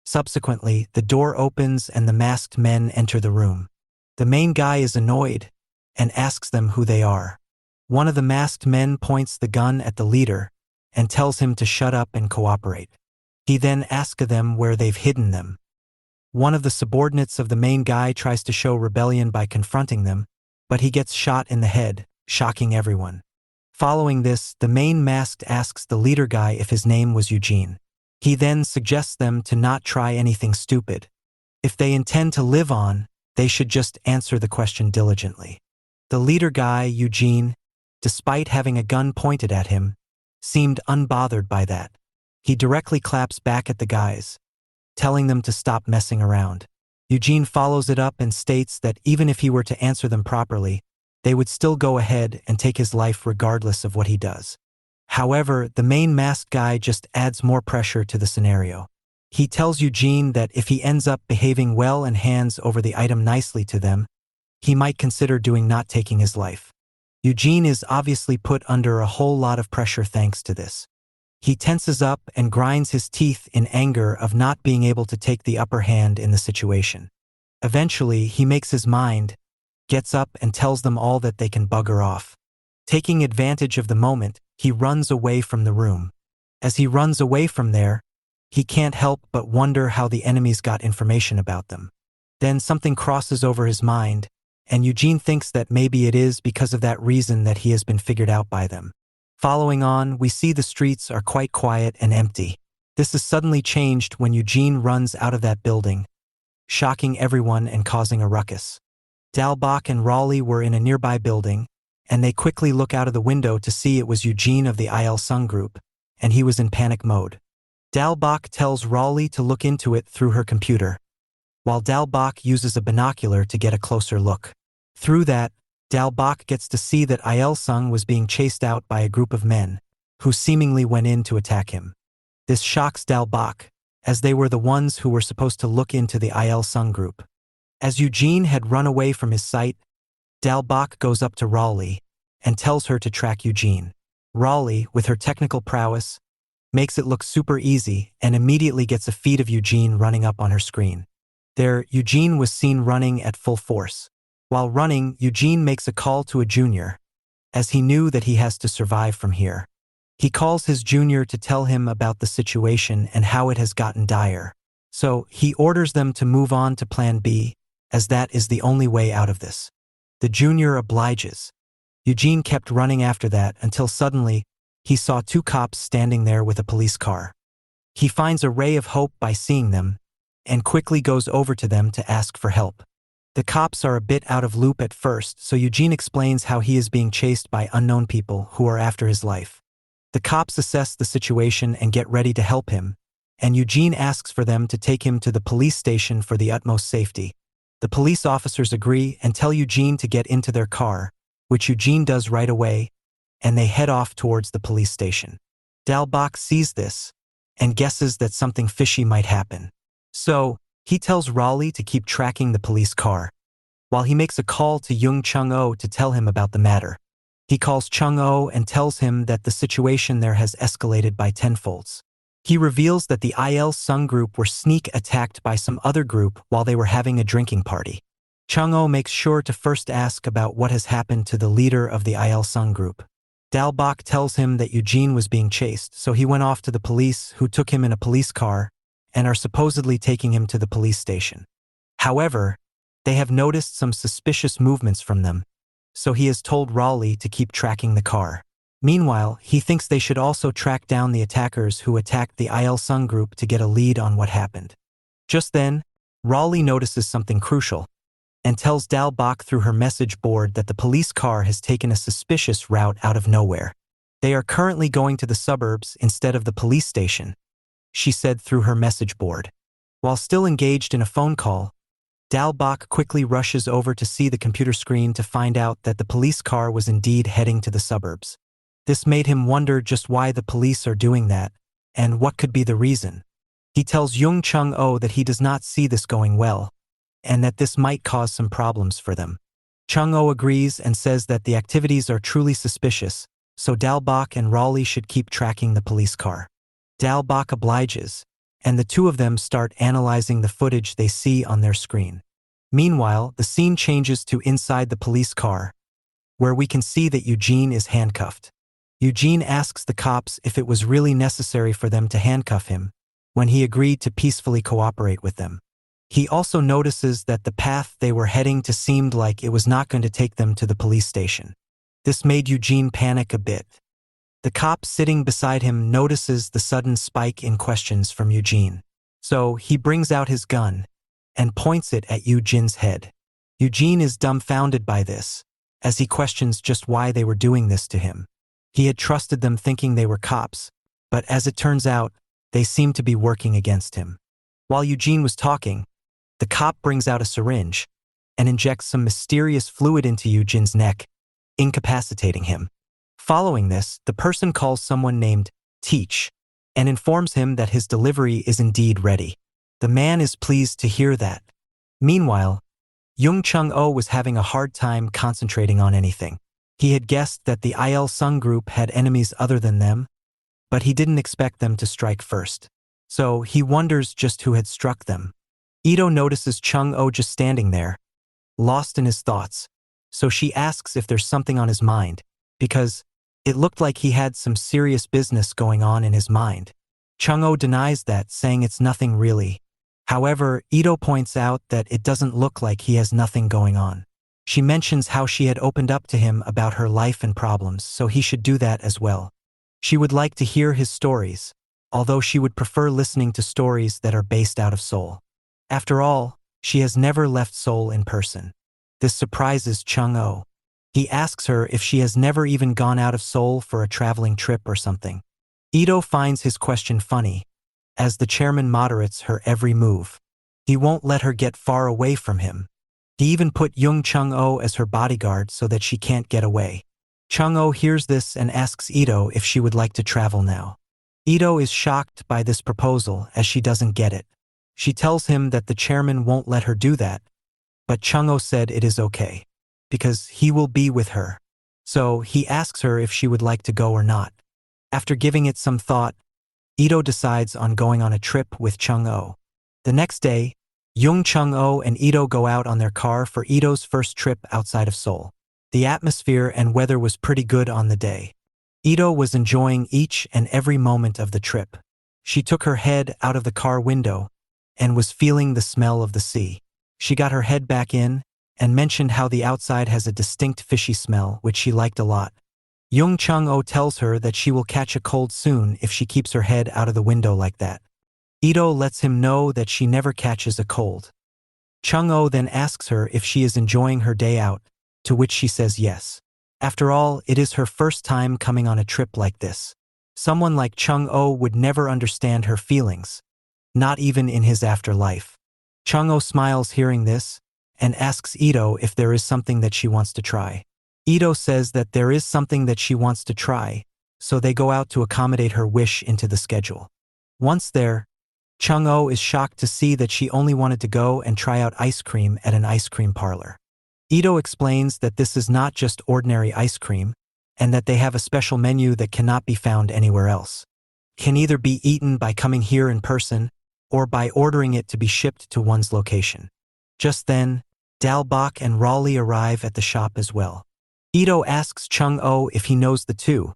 Subsequently, the door opens and the masked men enter the room. The main guy is annoyed and asks them who they are. One of the masked men points the gun at the leader and tells him to shut up and cooperate. He then asks them where they've hidden them. One of the subordinates of the main guy tries to show rebellion by confronting them, but he gets shot in the head, shocking everyone. Following this, the main masked asks the leader guy if his name was Eugene. He then suggests them to not try anything stupid. If they intend to live on, they should just answer the question diligently. The leader guy, Eugene, despite having a gun pointed at him, seemed unbothered by that. He directly claps back at the guys, telling them to stop messing around. Eugene follows it up and states that even if he were to answer them properly, they would still go ahead and take his life regardless of what he does. However, the main masked guy just adds more pressure to the scenario. He tells Eugene that if he ends up behaving well and hands over the item nicely to them, he might consider doing not taking his life. Eugene is obviously put under a whole lot of pressure thanks to this. He tenses up and grinds his teeth in anger of not being able to take the upper hand in the situation. Eventually, he makes his mind, gets up and tells them all that they can bugger off. Taking advantage of the moment, he runs away from the room. As he runs away from there, he can't help but wonder how the enemies got information about them. Then something crosses over his mind, and Eugene thinks that maybe it is because of that reason that he has been figured out by them. Following on, we see the streets are quite quiet and empty. This is suddenly changed when Eugene runs out of that building, shocking everyone and causing a ruckus. Dalbach and Raleigh were in a nearby building, and they quickly look out of the window to see it was Eugene of the Il Sung group, and he was in panic mode. Dalbach tells Raleigh to look into it through her computer, while Dalbach uses a binocular to get a closer look. Through that, Dalbach gets to see that Il Sung was being chased out by a group of men, who seemingly went in to attack him. This shocks Dalbach, as they were the ones who were supposed to look into the Il Sung group. As Eugene had run away from his sight, Dalbach goes up to Raleigh and tells her to track Eugene. Raleigh, with her technical prowess, makes it look super easy and immediately gets a feed of Eugene running up on her screen. There, Eugene was seen running at full force. While running, Eugene makes a call to a junior, as he knew that he has to survive from here. He calls his junior to tell him about the situation and how it has gotten dire. So, he orders them to move on to Plan B, as that is the only way out of this. The junior obliges. Eugene kept running after that until suddenly, he saw two cops standing there with a police car. He finds a ray of hope by seeing them, and quickly goes over to them to ask for help. The cops are a bit out of loop at first, so Eugene explains how he is being chased by unknown people who are after his life. The cops assess the situation and get ready to help him, and Eugene asks for them to take him to the police station for the utmost safety. The police officers agree and tell Eugene to get into their car, which Eugene does right away, and they head off towards the police station. Dalbach sees this and guesses that something fishy might happen. So, he tells Raleigh to keep tracking the police car, while he makes a call to Jung Chung-oh to tell him about the matter. He calls Chung-oh and tells him that the situation there has escalated by tenfolds. He reveals that the Il Sung group were sneak attacked by some other group while they were having a drinking party. Chung-oh makes sure to first ask about what has happened to the leader of the Il Sung group. Dalbach tells him that Eugene was being chased, so he went off to the police, who took him in a police car and are supposedly taking him to the police station. However, they have noticed some suspicious movements from them, so he has told Raleigh to keep tracking the car. Meanwhile, he thinks they should also track down the attackers who attacked the Il Sung group to get a lead on what happened. Just then, Raleigh notices something crucial and tells Dalbach through her message board that the police car has taken a suspicious route out of nowhere. They are currently going to the suburbs instead of the police station, she said through her message board. While still engaged in a phone call, Dalbach quickly rushes over to see the computer screen to find out that the police car was indeed heading to the suburbs. This made him wonder just why the police are doing that, and what could be the reason. He tells Jung Chung-oh that he does not see this going well, and that this might cause some problems for them. Chung-oh agrees and says that the activities are truly suspicious, so Dalbach and Raleigh should keep tracking the police car. Dalbach obliges, and the two of them start analyzing the footage they see on their screen. Meanwhile, the scene changes to inside the police car, where we can see that Eugene is handcuffed. Eugene asks the cops if it was really necessary for them to handcuff him, when he agreed to peacefully cooperate with them. He also notices that the path they were heading to seemed like it was not going to take them to the police station. This made Eugene panic a bit. The cop sitting beside him notices the sudden spike in questions from Eugene. So he brings out his gun and points it at Eugene's head. Eugene is dumbfounded by this, as he questions just why they were doing this to him. He had trusted them thinking they were cops, but as it turns out, they seemed to be working against him. While Eugene was talking, the cop brings out a syringe and injects some mysterious fluid into Eugene's neck, incapacitating him. Following this, the person calls someone named Teach and informs him that his delivery is indeed ready. The man is pleased to hear that. Meanwhile, Jung Chung-oh was having a hard time concentrating on anything. He had guessed that the Il Sung group had enemies other than them, but he didn't expect them to strike first. So he wonders just who had struck them. Ito notices Chung-oh just standing there, lost in his thoughts, so she asks if there's something on his mind, because it looked like he had some serious business going on in his mind. Chung-oh denies that, saying it's nothing really. However, Ito points out that it doesn't look like he has nothing going on. She mentions how she had opened up to him about her life and problems, so he should do that as well. She would like to hear his stories, although she would prefer listening to stories that are based out of Seoul. After all, she has never left Seoul in person. This surprises Chung-oh. He asks her if she has never even gone out of Seoul for a traveling trip or something. Ito finds his question funny, as the chairman moderates her every move. He won't let her get far away from him. He even put Jung Chung-oh as her bodyguard so that she can't get away. Chung-oh hears this and asks Ito if she would like to travel now. Ito is shocked by this proposal as she doesn't get it. She tells him that the chairman won't let her do that, but Chung-oh said it is okay, because he will be with her. So he asks her if she would like to go or not. After giving it some thought, Ito decides on going on a trip with Chung-oh. The next day, Jung Chung-oh and Ito go out on their car for Ito's first trip outside of Seoul. The atmosphere and weather was pretty good on the day. Ito was enjoying each and every moment of the trip. She took her head out of the car window and was feeling the smell of the sea. She got her head back in and mentioned how the outside has a distinct fishy smell, which she liked a lot. Jung Chung-oh tells her that she will catch a cold soon if she keeps her head out of the window like that. Ito lets him know that she never catches a cold. Chung-oh then asks her if she is enjoying her day out, to which she says yes. After all, it is her first time coming on a trip like this. Someone like Chung-oh would never understand her feelings, not even in his afterlife. Chung-oh smiles hearing this and asks Ito if there is something that she wants to try. Ito says that there is something that she wants to try, so they go out to accommodate her wish into the schedule. Once there, Chung-oh is shocked to see that she only wanted to go and try out ice cream at an ice cream parlor. Ito explains that this is not just ordinary ice cream, and that they have a special menu that cannot be found anywhere else. It can either be eaten by coming here in person, or by ordering it to be shipped to one's location. Just then, Dalbach and Raleigh arrive at the shop as well. Ito asks Chung-oh if he knows the two,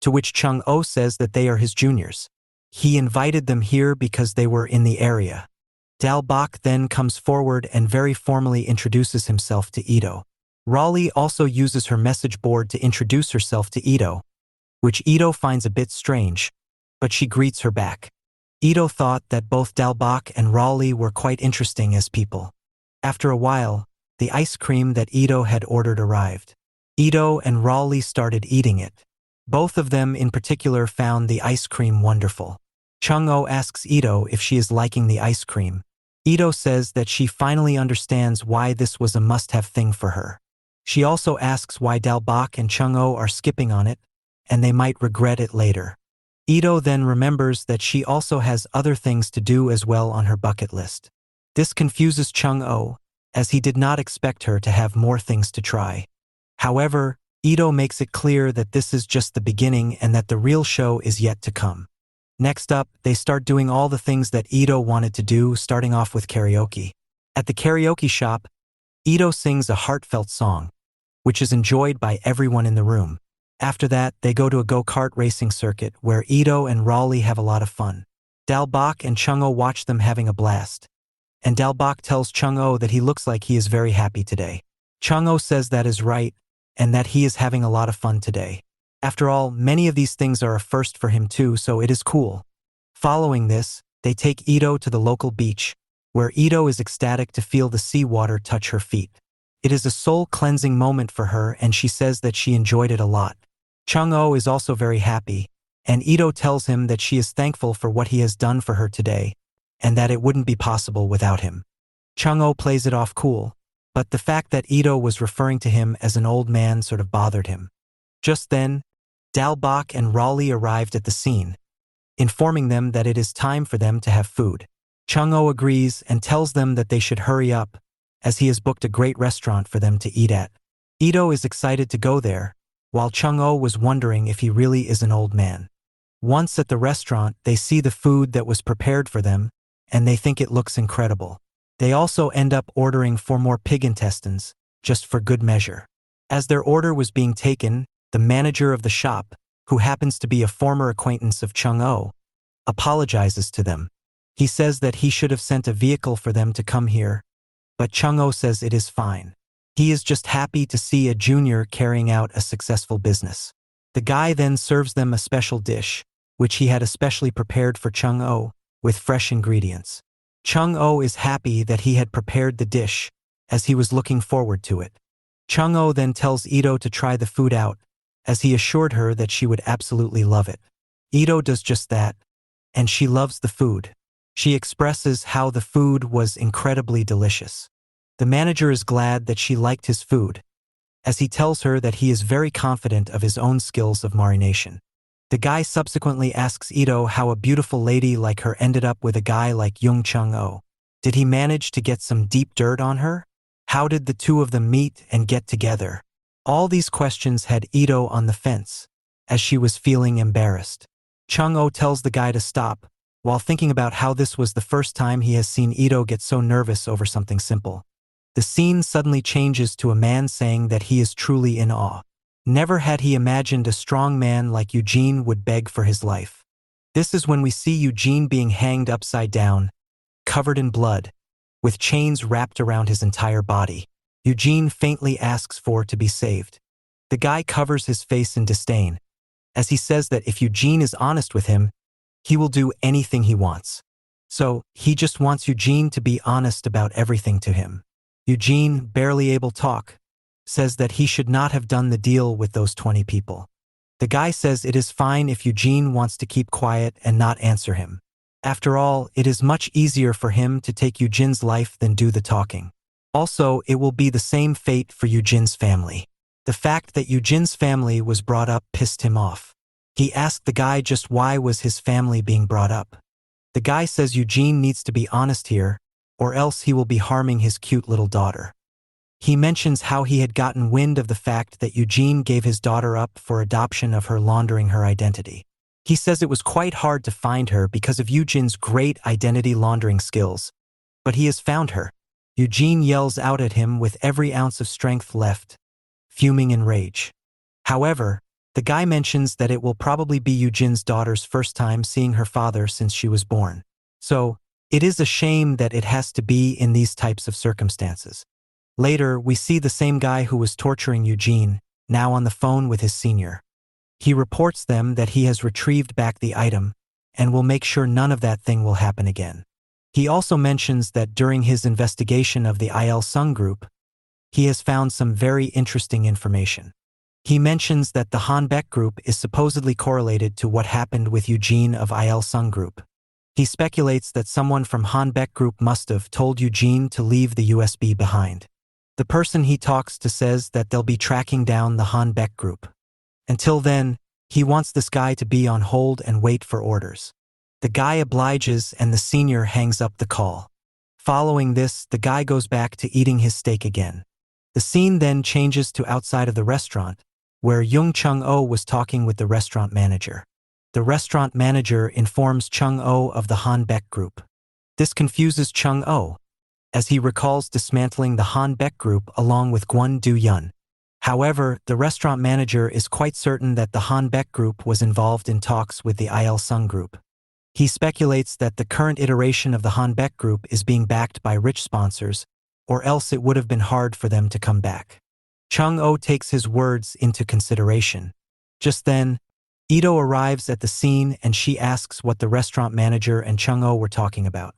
to which Chung-oh says that they are his juniors. He invited them here because they were in the area. Dalbach then comes forward and very formally introduces himself to Ito. Raleigh also uses her message board to introduce herself to Ito, which Ito finds a bit strange, but she greets her back. Ito thought that both Dalbach and Raleigh were quite interesting as people. After a while, the ice cream that Ito had ordered arrived. Ito and Raleigh started eating it. Both of them in particular found the ice cream wonderful. Chung-oh asks Ito if she is liking the ice cream. Ito says that she finally understands why this was a must-have thing for her. She also asks why Dalbach and Chung-oh are skipping on it, and they might regret it later. Ito then remembers that she also has other things to do as well on her bucket list. This confuses Chung-Oh, as he did not expect her to have more things to try. However, Ito makes it clear that this is just the beginning and that the real show is yet to come. Next up, they start doing all the things that Ito wanted to do, starting off with karaoke. At the karaoke shop, Ito sings a heartfelt song, which is enjoyed by everyone in the room. After that, they go to a go-kart racing circuit where Ito and Raleigh have a lot of fun. Dalbach and Chung-Oh watch them having a blast. And Dalbach tells Chung-Oh that he looks like he is very happy today. Chung-Oh says that is right, and that he is having a lot of fun today. After all, many of these things are a first for him too, so it is cool. Following this, they take Ito to the local beach, where Ito is ecstatic to feel the seawater touch her feet. It is a soul-cleansing moment for her, and she says that she enjoyed it a lot. Chung-Oh is also very happy, and Ito tells him that she is thankful for what he has done for her today, and that it wouldn't be possible without him. Chung-Oh plays it off cool, but the fact that Ito was referring to him as an old man sort of bothered him. Just then, Dalbach and Raleigh arrived at the scene, informing them that it is time for them to have food. Chung-Oh agrees and tells them that they should hurry up, as he has booked a great restaurant for them to eat at. Ito is excited to go there, while Chung-Oh was wondering if he really is an old man. Once at the restaurant, they see the food that was prepared for them, and they think it looks incredible. They also end up ordering 4 more pig intestines, just for good measure. As their order was being taken, the manager of the shop, who happens to be a former acquaintance of Chung-Oh, apologizes to them. He says that he should have sent a vehicle for them to come here, but Chung-Oh says it is fine. He is just happy to see a junior carrying out a successful business. The guy then serves them a special dish, which he had especially prepared for Chung-Oh, with fresh ingredients. Chung-Oh is happy that he had prepared the dish, as he was looking forward to it. Chung-Oh then tells Ito to try the food out, as he assured her that she would absolutely love it. Ito does just that, and she loves the food. She expresses how the food was incredibly delicious. The manager is glad that she liked his food, as he tells her that he is very confident of his own skills of marination. The guy subsequently asks Ito how a beautiful lady like her ended up with a guy like Young Chung-Oh. Did he manage to get some deep dirt on her? How did the two of them meet and get together? All these questions had Ito on the fence, as she was feeling embarrassed. Chung-Oh tells the guy to stop, while thinking about how this was the first time he has seen Ito get so nervous over something simple. The scene suddenly changes to a man saying that he is truly in awe. Never had he imagined a strong man like Eugene would beg for his life. This is when we see Eugene being hanged upside down, covered in blood, with chains wrapped around his entire body. Eugene faintly asks for to be saved. The guy covers his face in disdain, as he says that if Eugene is honest with him, he will do anything he wants. So, he just wants Eugene to be honest about everything to him. Eugene, barely able to talk, says that he should not have done the deal with those 20 people. The guy says it is fine if Eugene wants to keep quiet and not answer him. After all, it is much easier for him to take Eugene's life than do the talking. Also, it will be the same fate for Eugene's family. The fact that Eugene's family was brought up pissed him off. He asked the guy just why was his family being brought up. The guy says Eugene needs to be honest here, or else he will be harming his cute little daughter. He mentions how he had gotten wind of the fact that Eugene gave his daughter up for adoption of her laundering her identity. He says it was quite hard to find her because of Eugene's great identity laundering skills, but he has found her. Eugene yells out at him with every ounce of strength left, fuming in rage. However, the guy mentions that it will probably be Eugene's daughter's first time seeing her father since she was born. So, it is a shame that it has to be in these types of circumstances. Later, we see the same guy who was torturing Eugene, now on the phone with his senior. He reports them that he has retrieved back the item, and will make sure none of that thing will happen again. He also mentions that during his investigation of the Il Sung group, he has found some very interesting information. He mentions that the Hanbeck group is supposedly correlated to what happened with Eugene of Il Sung group. He speculates that someone from Hanbeck group must have told Eugene to leave the USB behind. The person he talks to says that they'll be tracking down the Hanbeck group. Until then, He wants this guy to be on hold and wait for orders. The guy obliges and the senior hangs up the call. Following this, the guy goes back to eating his steak again. The scene then changes to outside of the restaurant, where Jung Chung-oh was talking with the restaurant manager. The restaurant manager informs Chung-oh of the Hanbeck group. This confuses Chung-oh, as he recalls dismantling the Hanbeck group along with Gwon Do-yeon. However, the restaurant manager is quite certain that the Hanbeck group was involved in talks with the Il-sung group. He speculates that the current iteration of the Hanbeck group is being backed by rich sponsors, or else it would have been hard for them to come back. Chung-oh takes his words into consideration. Just then, Ito arrives at the scene and she asks what the restaurant manager and Chung-oh were talking about.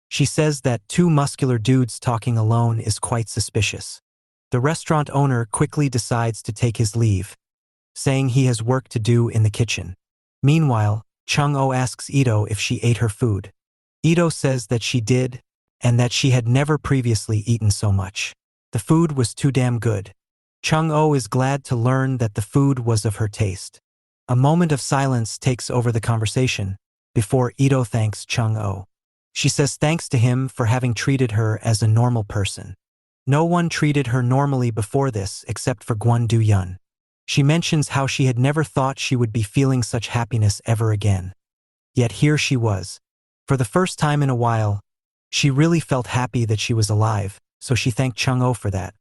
She says that two muscular dudes talking alone is quite suspicious. The restaurant owner quickly decides to take his leave, saying he has work to do in the kitchen. Meanwhile, Chung-oh asks Ito if she ate her food. Ito says that she did, and that she had never previously eaten so much. The food was too damn good. Chung-oh is glad to learn that the food was of her taste. A moment of silence takes over the conversation, before Ito thanks Chung-oh. She says thanks to him for having treated her as a normal person. No one treated her normally before this except for Gwon Do-yeon. She mentions how she had never thought she would be feeling such happiness ever again. Yet here she was. For the first time in a while, she really felt happy that she was alive, so she thanked Chung-oh for that.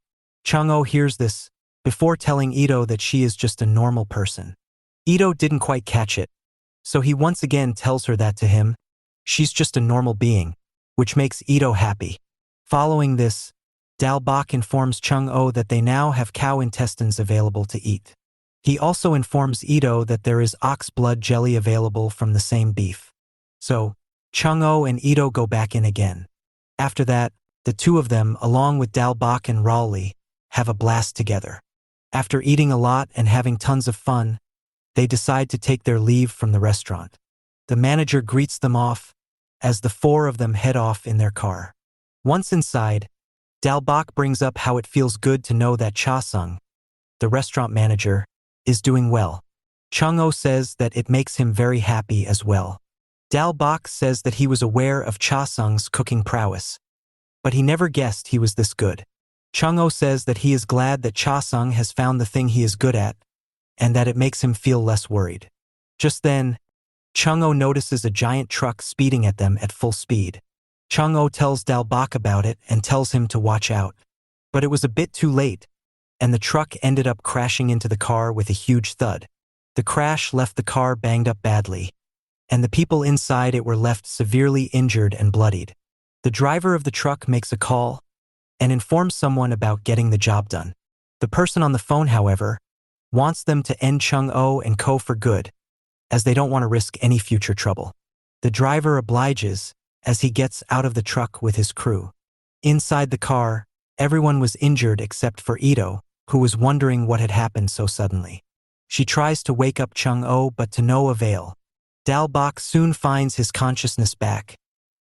Chung-oh hears this, before telling Ito that she is just a normal person. Ito didn't quite catch it, so he once again tells her that to him. She's just a normal being, which makes Ito happy. Following this, Dalbach informs Chung-oh that they now have cow intestines available to eat. He also informs Ito that there is ox blood jelly available from the same beef. So, Chung-oh and Ito go back in again. After that, the two of them, along with Dalbach and Raleigh, have a blast together. After eating a lot and having tons of fun, they decide to take their leave from the restaurant. The manager greets them off, as the four of them head off in their car. Once inside, Dalbach brings up how it feels good to know that Cha-sung, the restaurant manager, is doing well. Chung-oh says that it makes him very happy as well. Dalbach says that he was aware of Cha-sung's cooking prowess, but he never guessed he was this good. Chung-oh says that he is glad that Cha-sung has found the thing he is good at, and that it makes him feel less worried. Just then, Chung-oh notices a giant truck speeding at them at full speed. Chung-oh tells Dalbach about it and tells him to watch out. But it was a bit too late, and the truck ended up crashing into the car with a huge thud. The crash left the car banged up badly, and the people inside it were left severely injured and bloodied. The driver of the truck makes a call and informs someone about getting the job done. The person on the phone, however, wants them to end Chung-oh and Co. for good, as they don't want to risk any future trouble. The driver obliges, as he gets out of the truck with his crew. Inside the car, everyone was injured except for Ito, who was wondering what had happened so suddenly. She tries to wake up Chung-oh, but to no avail. Dalbach soon finds his consciousness back,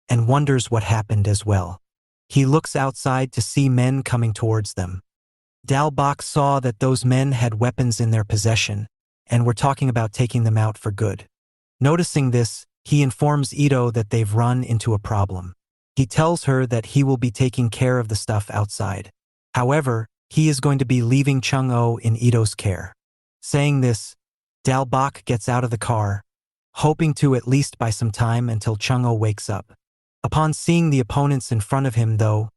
and wonders what happened as well. He looks outside to see men coming towards them. Dalbach saw that those men had weapons in their possession, and were talking about taking them out for good. Noticing this, he informs Ito that they've run into a problem. He tells her that he will be taking care of the stuff outside. However, he is going to be leaving Chung-oh in Ito's care. Saying this, Dalbach gets out of the car, hoping to at least buy some time until Chung-oh wakes up. Upon seeing the opponents in front of him, though,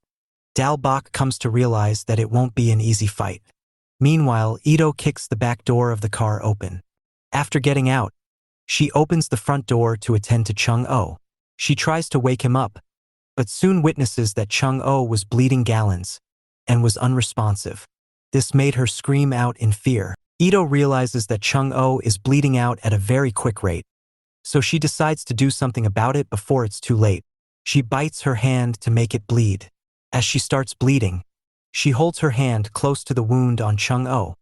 Dalbach comes to realize that it won't be an easy fight. Meanwhile, Ito kicks the back door of the car open. After getting out, she opens the front door to attend to Chung-oh. She tries to wake him up, but soon witnesses that Chung-oh was bleeding gallons and was unresponsive. This made her scream out in fear. Ito realizes that Chung-oh is bleeding out at a very quick rate, so she decides to do something about it before it's too late. She bites her hand to make it bleed. As she starts bleeding, she holds her hand close to the wound on Chung-oh,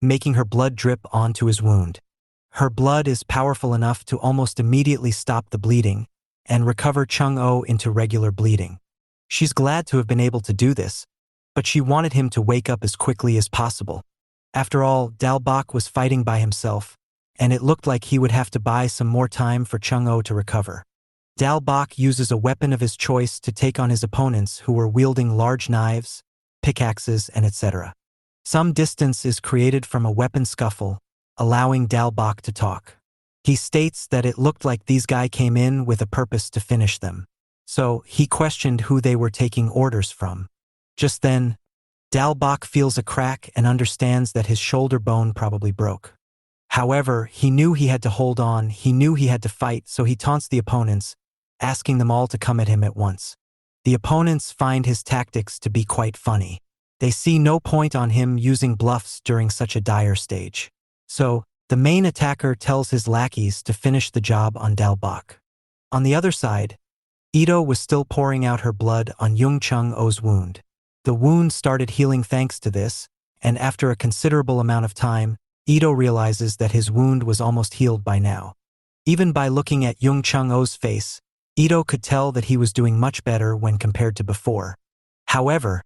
making her blood drip onto his wound. Her blood is powerful enough to almost immediately stop the bleeding and recover Chung-oh into regular bleeding. She's glad to have been able to do this, but she wanted him to wake up as quickly as possible. After all, Dalbach was fighting by himself, and it looked like he would have to buy some more time for Chung-O to recover. Dalbach uses a weapon of his choice to take on his opponents who were wielding large knives, pickaxes, and etc. Some distance is created from a weapon scuffle, allowing Dalbach to talk. He states that it looked like these guys came in with a purpose to finish them. So, he questioned who they were taking orders from. Just then, Dalbach feels a crack and understands that his shoulder bone probably broke. However, he knew he had to hold on, he knew he had to fight, so he taunts the opponents, asking them all to come at him at once. The opponents find his tactics to be quite funny. They see no point on him using bluffs during such a dire stage. So, the main attacker tells his lackeys to finish the job on Dalbach. On the other side, Ito was still pouring out her blood on Jung Chung-O's wound. The wound started healing thanks to this, and after a considerable amount of time, Ito realizes that his wound was almost healed by now. Even by looking at Jung Chung-O's face, Ito could tell that he was doing much better when compared to before. However,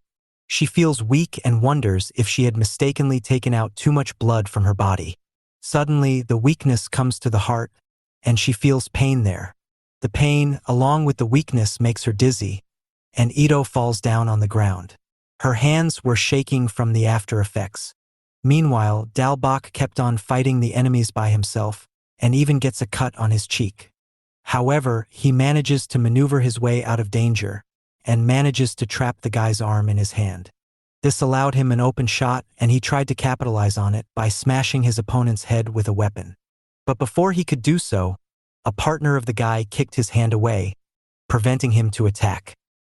she feels weak and wonders if she had mistakenly taken out too much blood from her body. Suddenly, the weakness comes to the heart, and she feels pain there. The pain, along with the weakness, makes her dizzy, and Ito falls down on the ground. Her hands were shaking from the after effects. Meanwhile, Dalbach kept on fighting the enemies by himself, and even gets a cut on his cheek. However, he manages to maneuver his way out of danger, and manages to trap the guy's arm in his hand. This allowed him an open shot, and he tried to capitalize on it by smashing his opponent's head with a weapon. But before he could do so, a partner of the guy kicked his hand away, preventing him to attack.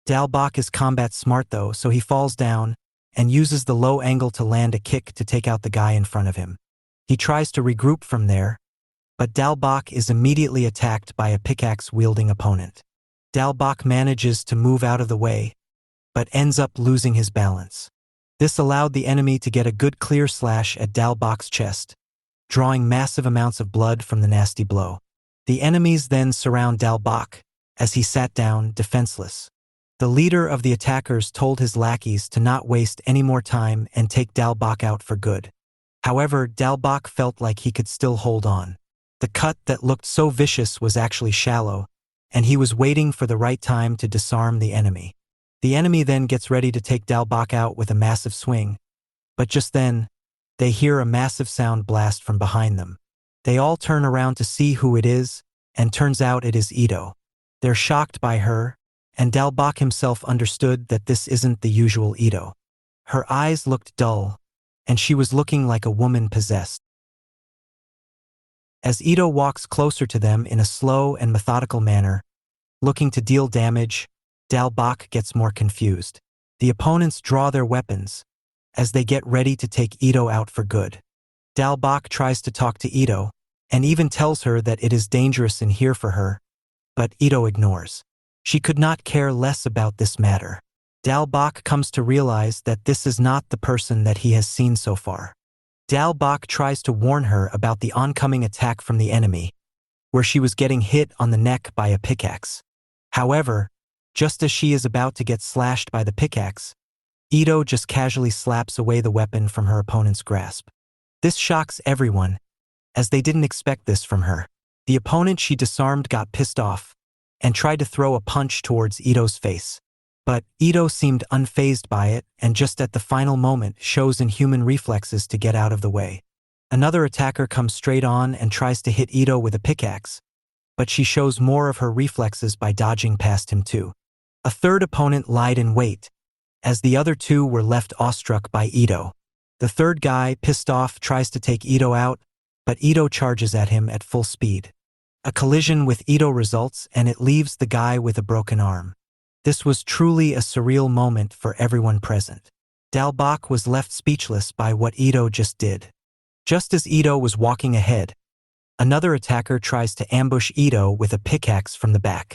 Dalbach is combat smart though, so he falls down and uses the low angle to land a kick to take out the guy in front of him. He tries to regroup from there, but Dalbach is immediately attacked by a pickaxe-wielding opponent. Dalbach manages to move out of the way, but ends up losing his balance. This allowed the enemy to get a good clear slash at Dalbach's chest, drawing massive amounts of blood from the nasty blow. The enemies then surround Dalbach, as he sat down, defenseless. The leader of the attackers told his lackeys to not waste any more time and take Dalbach out for good. However, Dalbach felt like he could still hold on. The cut that looked so vicious was actually shallow, and he was waiting for the right time to disarm the enemy. The enemy then gets ready to take Dalbach out with a massive swing, but just then, they hear a massive sound blast from behind them. They all turn around to see who it is, and turns out it is Ito. They're shocked by her, and Dalbach himself understood that this isn't the usual Ito. Her eyes looked dull, and she was looking like a woman possessed. As Ito walks closer to them in a slow and methodical manner, looking to deal damage, Dalbach gets more confused. The opponents draw their weapons, as they get ready to take Ito out for good. Dalbach tries to talk to Ito, and even tells her that it is dangerous in here for her, but Ito ignores. She could not care less about this matter. Dalbach comes to realize that this is not the person that he has seen so far. Dalbach tries to warn her about the oncoming attack from the enemy, where she was getting hit on the neck by a pickaxe. However, just as she is about to get slashed by the pickaxe, Ito just casually slaps away the weapon from her opponent's grasp. This shocks everyone, as they didn't expect this from her. The opponent she disarmed got pissed off, and tried to throw a punch towards Ito's face. But Ito seemed unfazed by it, and just at the final moment shows inhuman reflexes to get out of the way. Another attacker comes straight on and tries to hit Ito with a pickaxe, but she shows more of her reflexes by dodging past him too. A third opponent lied in wait, as the other two were left awestruck by Ito. The third guy, pissed off, tries to take Ito out, but Ito charges at him at full speed. A collision with Ito results, and it leaves the guy with a broken arm. This was truly a surreal moment for everyone present. Dalbach was left speechless by what Ito just did. Just as Ito was walking ahead, another attacker tries to ambush Ito with a pickaxe from the back.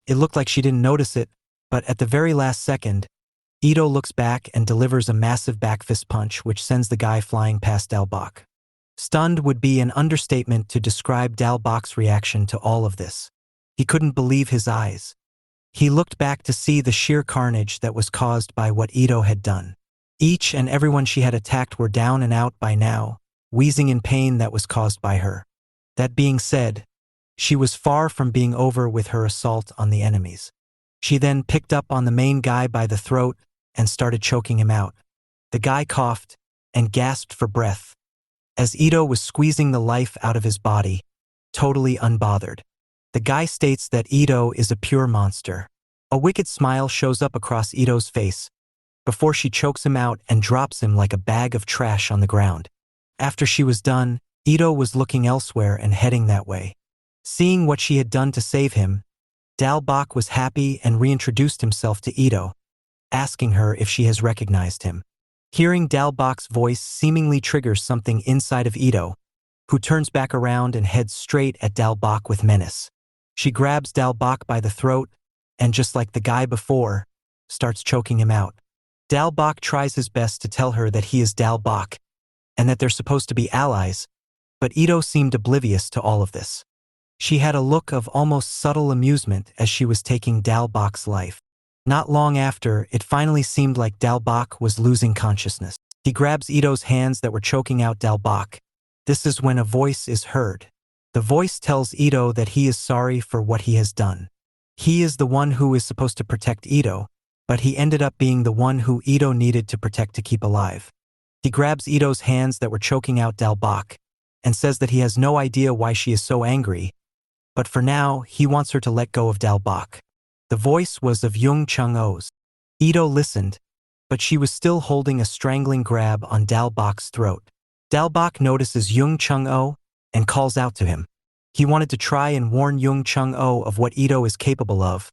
It looked like she didn't notice it, but at the very last second, Ito looks back and delivers a massive back fist punch which sends the guy flying past Dalbach. Stunned would be an understatement to describe Dalbach's reaction to all of this. He couldn't believe his eyes. He looked back to see the sheer carnage that was caused by what Ito had done. Each and everyone she had attacked were down and out by now, wheezing in pain that was caused by her. That being said, she was far from being over with her assault on the enemies. She then picked up on the main guy by the throat and started choking him out. The guy coughed and gasped for breath as Ito was squeezing the life out of his body, totally unbothered. The guy states that Ito is a pure monster. A wicked smile shows up across Ito's face before she chokes him out and drops him like a bag of trash on the ground. After she was done, Ito was looking elsewhere and heading that way. Seeing what she had done to save him, Dalbach was happy and reintroduced himself to Ito, asking her if she has recognized him. Hearing Dalbach's voice seemingly triggers something inside of Ito, who turns back around and heads straight at Dalbach with menace. She grabs Dalbach by the throat and, just like the guy before, starts choking him out. Dalbach tries his best to tell her that he is Dalbach and that they're supposed to be allies, but Ito seemed oblivious to all of this. She had a look of almost subtle amusement as she was taking Dalbach's life. Not long after, it finally seemed like Dalbach was losing consciousness. He grabs Ito's hands that were choking out Dalbach. This is when a voice is heard. The voice tells Ito that he is sorry for what he has done. He is the one who is supposed to protect Ito, but he ended up being the one who Ito needed to protect to keep alive. He grabs Ito's hands that were choking out Dalbach and says that he has no idea why she is so angry, but for now, he wants her to let go of Dalbach. The voice was of Jung Chung-o's. Ito listened, but she was still holding a strangling grab on Dalbach's throat. Dalbach notices Jung Chung-o and calls out to him. He wanted to try and warn Jung Chung-o of what Ito is capable of,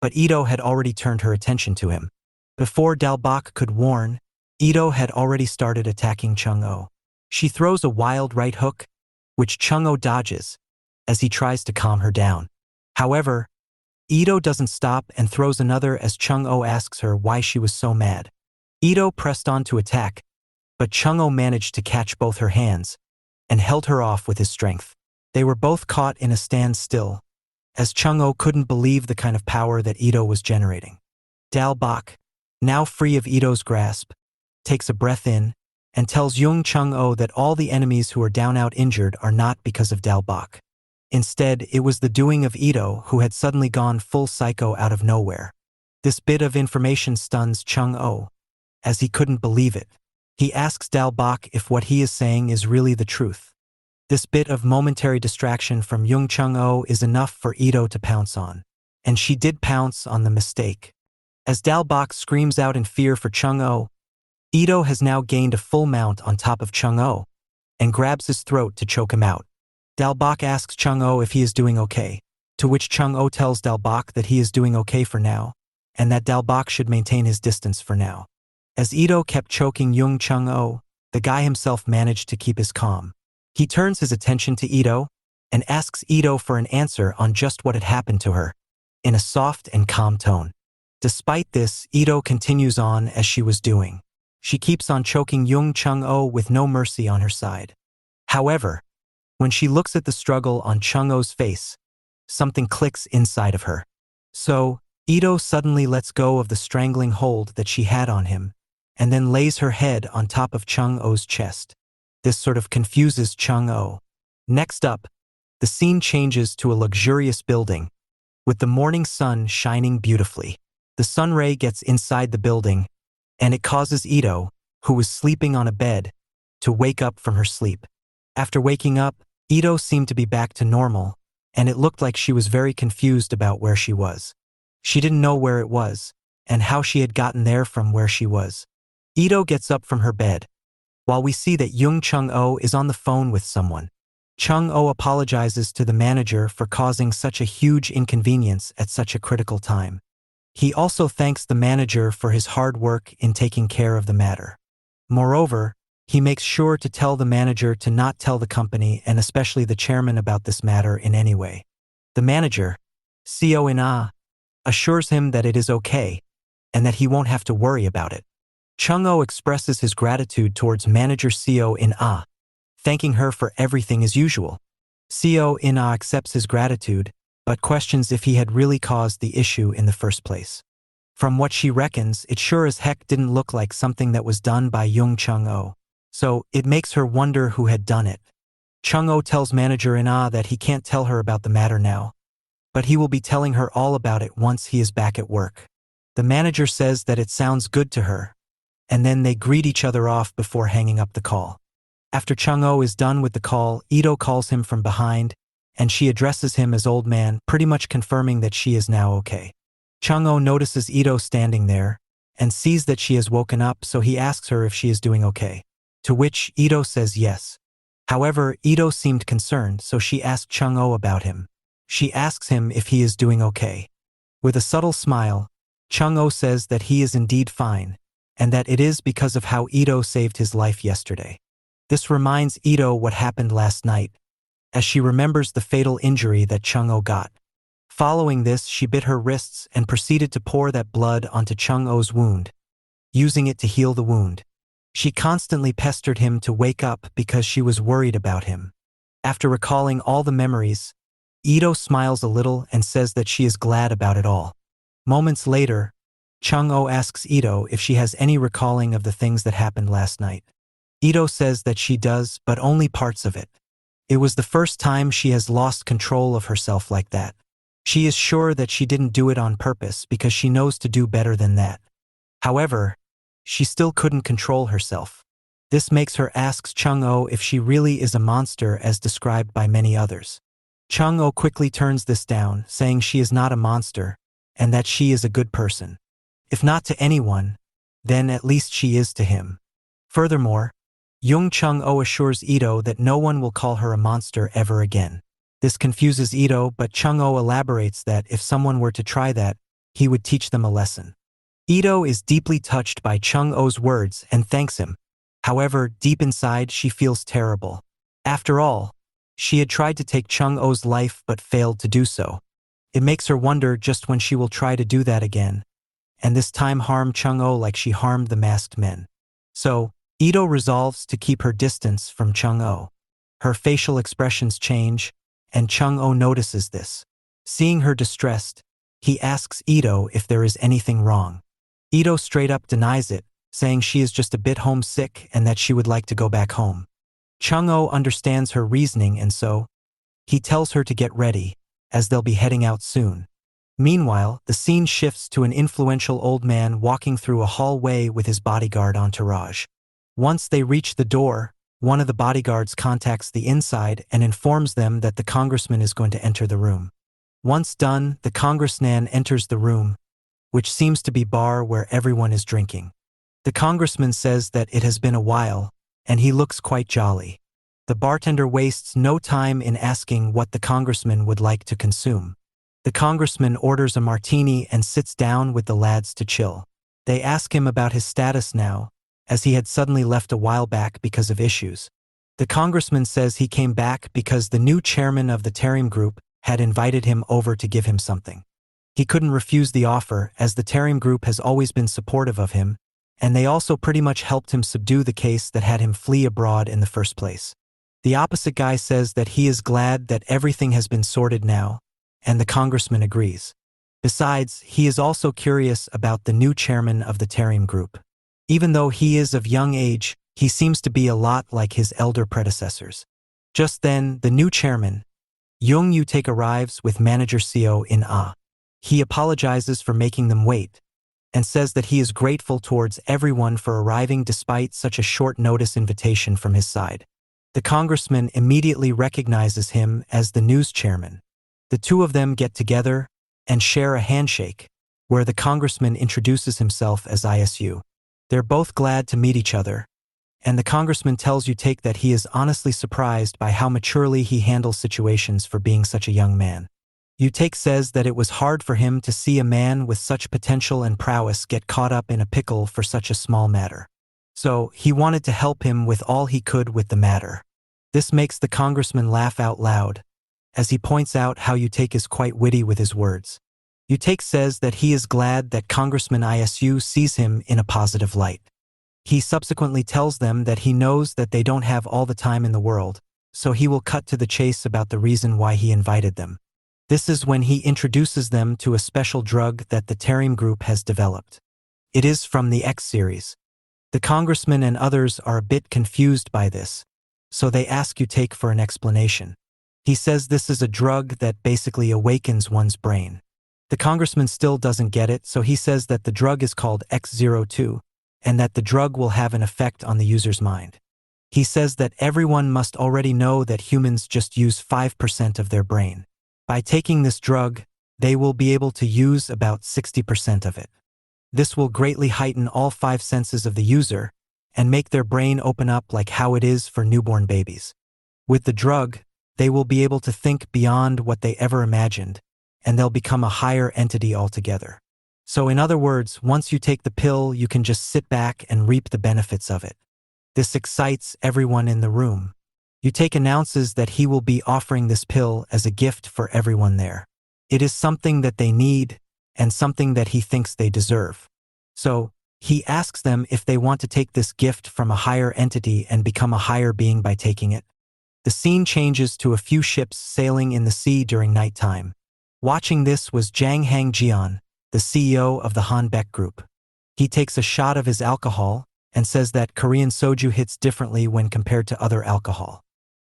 but Ito had already turned her attention to him. Before Dalbach could warn, Ito had already started attacking Chung-o. She throws a wild right hook, which Chung-o dodges, as he tries to calm her down. However, Ito doesn't stop and throws another as Chung-o asks her why she was so mad. Ito pressed on to attack, but Chung-o managed to catch both her hands and held her off with his strength. They were both caught in a standstill, as Chung-o couldn't believe the kind of power that Ito was generating. Dalbach, now free of Ito's grasp, takes a breath in and tells Jung Chung-o that all the enemies who are down out injured are not because of Dalbach. Instead, it was the doing of Ito, who had suddenly gone full psycho out of nowhere. This bit of information stuns Chung-o, as he couldn't believe it. He asks Dalbach if what he is saying is really the truth. This bit of momentary distraction from Jung Chung-o is enough for Ito to pounce on. And she did pounce on the mistake. As Dalbach screams out in fear for Chung-o, Ito has now gained a full mount on top of Chung-o and grabs his throat to choke him out. Dalbach asks Chung-o if he is doing okay, to which Chung-o tells Dalbach that he is doing okay for now, and that Dalbach should maintain his distance for now. As Ito kept choking Jung Chung-o, the guy himself managed to keep his calm. He turns his attention to Ito and asks Ito for an answer on just what had happened to her, in a soft and calm tone. Despite this, Ito continues on as she was doing. She keeps on choking Jung Chung-o with no mercy on her side. However, when she looks at the struggle on Chung-o's face, something clicks inside of her. So, Ito suddenly lets go of the strangling hold that she had on him, and then lays her head on top of Chung-o's chest. This sort of confuses Chung-o. Next up, the scene changes to a luxurious building, with the morning sun shining beautifully. The sun ray gets inside the building, and it causes Ito, who was sleeping on a bed, to wake up from her sleep. After waking up, Ito seemed to be back to normal, and it looked like she was very confused about where she was. She didn't know where it was, and how she had gotten there from where she was. Ito gets up from her bed, while we see that Jung Chung-o is on the phone with someone. Chung-o apologizes to the manager for causing such a huge inconvenience at such a critical time. He also thanks the manager for his hard work in taking care of the matter. Moreover, he makes sure to tell the manager to not tell the company and especially the chairman about this matter in any way. The manager, Co In-ah, assures him that it is okay and that he won't have to worry about it. Chung-o expresses his gratitude towards manager Co In-ah, thanking her for everything as usual. Co In-ah accepts his gratitude, but questions if he had really caused the issue in the first place. From what she reckons, it sure as heck didn't look like something that was done by Jung Chung-o. So, it makes her wonder who had done it. Chung-oh tells manager In-ah that he can't tell her about the matter now, but he will be telling her all about it once he is back at work. The manager says that it sounds good to her, and then they greet each other off before hanging up the call. After Chung-oh is done with the call, Ito calls him from behind, and she addresses him as old man, pretty much confirming that she is now okay. Chung-oh notices Ito standing there, and sees that she has woken up, so he asks her if she is doing okay. To which Ito says yes. However, Ito seemed concerned, so she asked Chung-oh about him. She asks him if he is doing okay. With a subtle smile, Chung-oh says that he is indeed fine, and that it is because of how Ito saved his life yesterday. This reminds Ito what happened last night, as she remembers the fatal injury that Chung-oh got. Following this, she bit her wrists and proceeded to pour that blood onto Chung-oh's wound, using it to heal the wound. She constantly pestered him to wake up because she was worried about him. After recalling all the memories, Ito smiles a little and says that she is glad about it all. Moments later, Chung-oh asks Ito if she has any recalling of the things that happened last night. Ito says that she does, but only parts of it. It was the first time she has lost control of herself like that. She is sure that she didn't do it on purpose because she knows to do better than that. However, she still couldn't control herself. This makes her ask Chung-oh if she really is a monster as described by many others. Chung-oh quickly turns this down, saying she is not a monster, and that she is a good person. If not to anyone, then at least she is to him. Furthermore, Chung-oh assures Ito that no one will call her a monster ever again. This confuses Ito, but Chung-oh elaborates that if someone were to try that, he would teach them a lesson. Ito is deeply touched by Chung-oh's words and thanks him. However, deep inside she feels terrible. After all, she had tried to take Chung-oh's life but failed to do so. It makes her wonder just when she will try to do that again, and this time harm Chung-oh like she harmed the masked men. So, Ito resolves to keep her distance from Chung-oh. Her facial expressions change, and Chung-oh notices this. Seeing her distressed, he asks Ito if there is anything wrong. Ito straight up denies it, saying she is just a bit homesick and that she would like to go back home. Chung-oh understands her reasoning, and so he tells her to get ready, as they'll be heading out soon. Meanwhile, the scene shifts to an influential old man walking through a hallway with his bodyguard entourage. Once they reach the door, one of the bodyguards contacts the inside and informs them that the congressman is going to enter the room. Once done, the congressman enters the room, which seems to be bar where everyone is drinking. The congressman says that it has been a while, and he looks quite jolly. The bartender wastes no time in asking what the congressman would like to consume. The congressman orders a martini and sits down with the lads to chill. They ask him about his status now, as he had suddenly left a while back because of issues. The congressman says he came back because the new chairman of the Tarim group had invited him over to give him something. He couldn't refuse the offer, as the Tarim group has always been supportive of him, and they also pretty much helped him subdue the case that had him flee abroad in the first place. The opposite guy says that he is glad that everything has been sorted now, and the congressman agrees. Besides, he is also curious about the new chairman of the Tarim group. Even though he is of young age, he seems to be a lot like his elder predecessors. Just then, the new chairman, Jung Yu-taek, arrives with manager Seo In-ah. He apologizes for making them wait, and says that he is grateful towards everyone for arriving despite such a short notice invitation from his side. The congressman immediately recognizes him as the news chairman. The two of them get together and share a handshake, where the congressman introduces himself as ISU. They're both glad to meet each other, and the congressman tells Yu-taek that he is honestly surprised by how maturely he handles situations for being such a young man. Yu-taek says that it was hard for him to see a man with such potential and prowess get caught up in a pickle for such a small matter. So, he wanted to help him with all he could with the matter. This makes the congressman laugh out loud, as he points out how Yu-taek is quite witty with his words. Yu-taek says that he is glad that Congressman ISU sees him in a positive light. He subsequently tells them that he knows that they don't have all the time in the world, so he will cut to the chase about the reason why he invited them. This is when he introduces them to a special drug that the Tarim group has developed. It is from the X series. The congressman and others are a bit confused by this, so they ask you take for an explanation. He says this is a drug that basically awakens one's brain. The congressman still doesn't get it, so he says that the drug is called X02, and that the drug will have an effect on the user's mind. He says that everyone must already know that humans just use 5% of their brain. By taking this drug, they will be able to use about 60% of it. This will greatly heighten all 5 senses of the user and make their brain open up like how it is for newborn babies. With the drug, they will be able to think beyond what they ever imagined, and they'll become a higher entity altogether. So in other words, once you take the pill, you can just sit back and reap the benefits of it. This excites everyone in the room. Yutake announces that he will be offering this pill as a gift for everyone there. It is something that they need and something that he thinks they deserve. So, he asks them if they want to take this gift from a higher entity and become a higher being by taking it. The scene changes to a few ships sailing in the sea during nighttime. Watching this was Jang Hang-jian, the CEO of the Hanbeck group. He takes a shot of his alcohol and says that Korean soju hits differently when compared to other alcohol.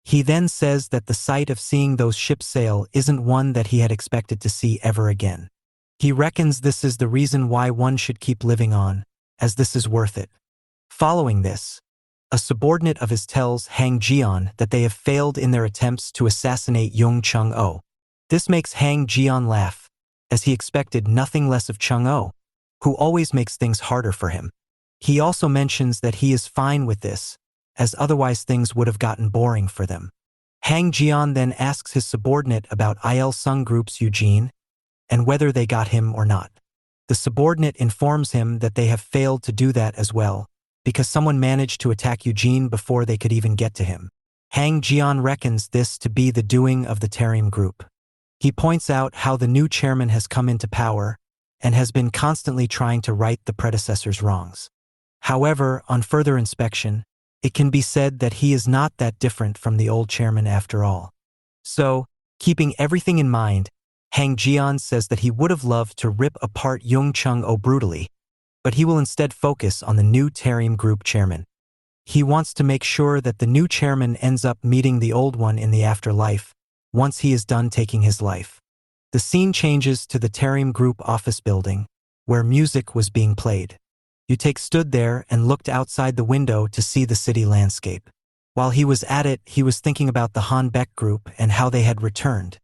He then says that the sight of seeing those ships sail isn't one that he had expected to see ever again. He reckons this is the reason why one should keep living on, as this is worth it. Following this, a subordinate of his tells Hang Jian that they have failed in their attempts to assassinate Yung Chung-oh. This makes Hang Jian laugh, as he expected nothing less of Chung-oh, who always makes things harder for him. He also mentions that he is fine with this, as otherwise things would have gotten boring for them. Hang Jian then asks his subordinate about Il Sung Group's Eugene, and whether they got him or not. The subordinate informs him that they have failed to do that as well, because someone managed to attack Eugene before they could even get to him. Hang Jian reckons this to be the doing of the Tarim group. He points out how the new chairman has come into power and has been constantly trying to right the predecessor's wrongs. However, on further inspection, it can be said that he is not that different from the old chairman after all. So, keeping everything in mind, Hang Jian says that he would have loved to rip apart Yung Chung-oh brutally, but he will instead focus on the new Tarim group chairman. He wants to make sure that the new chairman ends up meeting the old one in the afterlife, once he is done taking his life. The scene changes to the Tarim group office building, where music was being played. Yutake stood there and looked outside the window to see the city landscape. While he was at it, he was thinking about the Hanbeck group and how they had returned.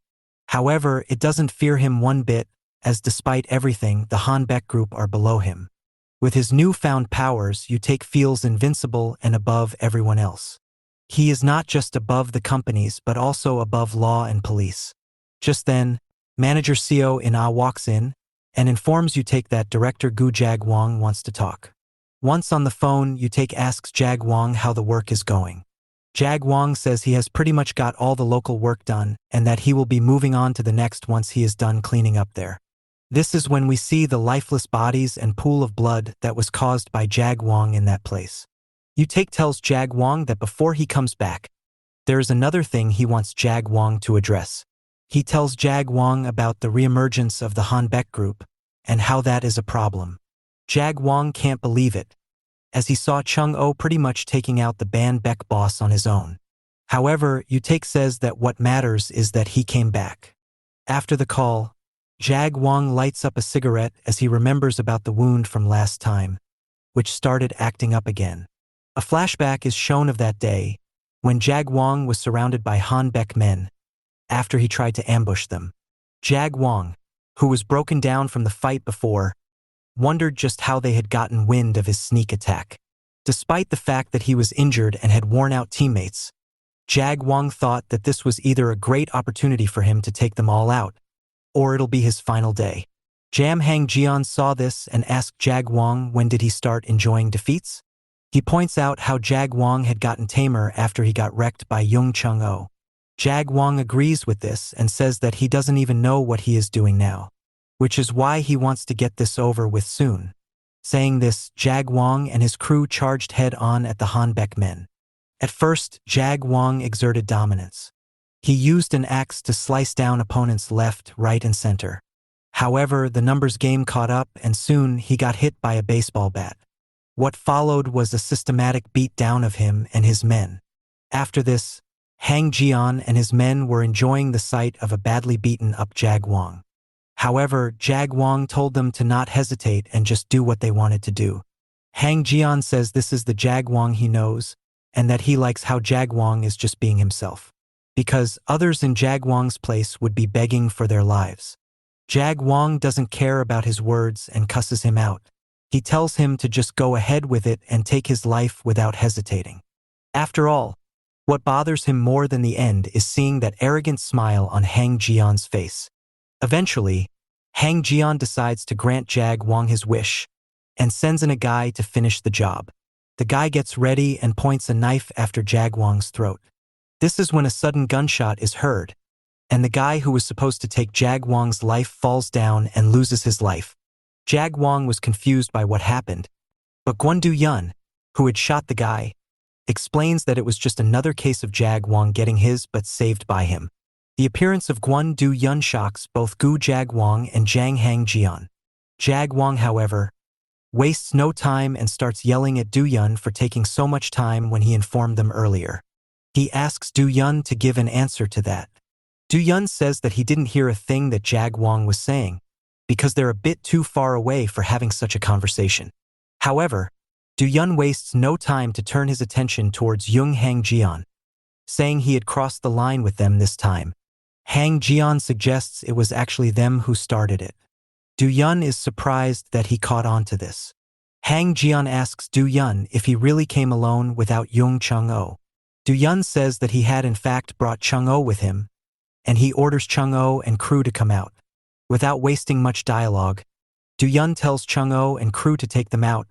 However, it doesn't fear him one bit, as despite everything, the Hanbeck group are below him. With his newfound powers, Yutake feels invincible and above everyone else. He is not just above the companies but also above law and police. Just then, manager Seo In-ah walks in and informs Yutake that director Gu Jag-wong wants to talk. Once on the phone, Yutake asks Jag-wong how the work is going. Jag-wong says he has pretty much got all the local work done and that he will be moving on to the next once he is done cleaning up there. This is when we see the lifeless bodies and pool of blood that was caused by Jag-wong in that place. Yutake tells Jag-wong that before he comes back, there is another thing he wants Jag-wong to address. He tells Jag-wong about the reemergence of the Hanbeck group and how that is a problem. Jag-wong can't believe it, as he saw Chung-oh pretty much taking out the Hanbeck boss on his own. However, Yutake says that what matters is that he came back. After the call, Jag-wong lights up a cigarette as he remembers about the wound from last time, which started acting up again. A flashback is shown of that day, when Jag-wong was surrounded by Hanbeck men, after he tried to ambush them. Jag-wong, who was broken down from the fight before, wondered just how they had gotten wind of his sneak attack. Despite the fact that he was injured and had worn out teammates, Jag-wong thought that this was either a great opportunity for him to take them all out, or it'll be his final day. Jam Hang Jian saw this and asked Jag-wong when did he start enjoying defeats. He points out how Jag-wong had gotten tamer after he got wrecked by Yung Chung-oh. Jag-wong agrees with this and says that he doesn't even know what he is doing now, which is why he wants to get this over with soon. Saying this, Jag-wong and his crew charged head-on at the Hanbeck men. At first, Jag-wong exerted dominance. He used an axe to slice down opponents left, right, and center. However, the numbers game caught up and soon he got hit by a baseball bat. What followed was a systematic beatdown of him and his men. After this, Hang Jian and his men were enjoying the sight of a badly beaten up Jag Wang. However, Jag Wang told them to not hesitate and just do what they wanted to do. Hang Jian says this is the Jag Wang he knows, and that he likes how Jag Wang is just being himself. Because others in Jag Wang's place would be begging for their lives. Jag Wang doesn't care about his words and cusses him out. He tells him to just go ahead with it and take his life without hesitating. After all, what bothers him more than the end is seeing that arrogant smile on Hang Jian's face. Eventually, Hang Jian decides to grant Jag Wang his wish and sends in a guy to finish the job. The guy gets ready and points a knife after Jag Wang's throat. This is when a sudden gunshot is heard, and the guy who was supposed to take Jag Wang's life falls down and loses his life. Jag Wang was confused by what happened, but Guan Du-yun, who had shot the guy, explains that it was just another case of Jag Wang getting his but saved by him. The appearance of Guan Du-yun shocks both Gu Jag Wang and Zhang Hang Jian. Jag Wang, however, wastes no time and starts yelling at Du-yun for taking so much time when he informed them earlier. He asks Du-yun to give an answer to that. Du-yun says that he didn't hear a thing that Jag Wang was saying, because they're a bit too far away for having such a conversation. However, Du-yun wastes no time to turn his attention towards Yung Hang Jian, saying he had crossed the line with them this time. Hang Jian suggests it was actually them who started it. Du-yun is surprised that he caught on to this. Hang Jian asks Du-yun if he really came alone without Yung Cheng-o. Du-yun says that he had in fact brought Cheng-o with him, and he orders Cheng-o and crew to come out. Without wasting much dialogue, Du-yun tells Cheng-o and crew to take them out,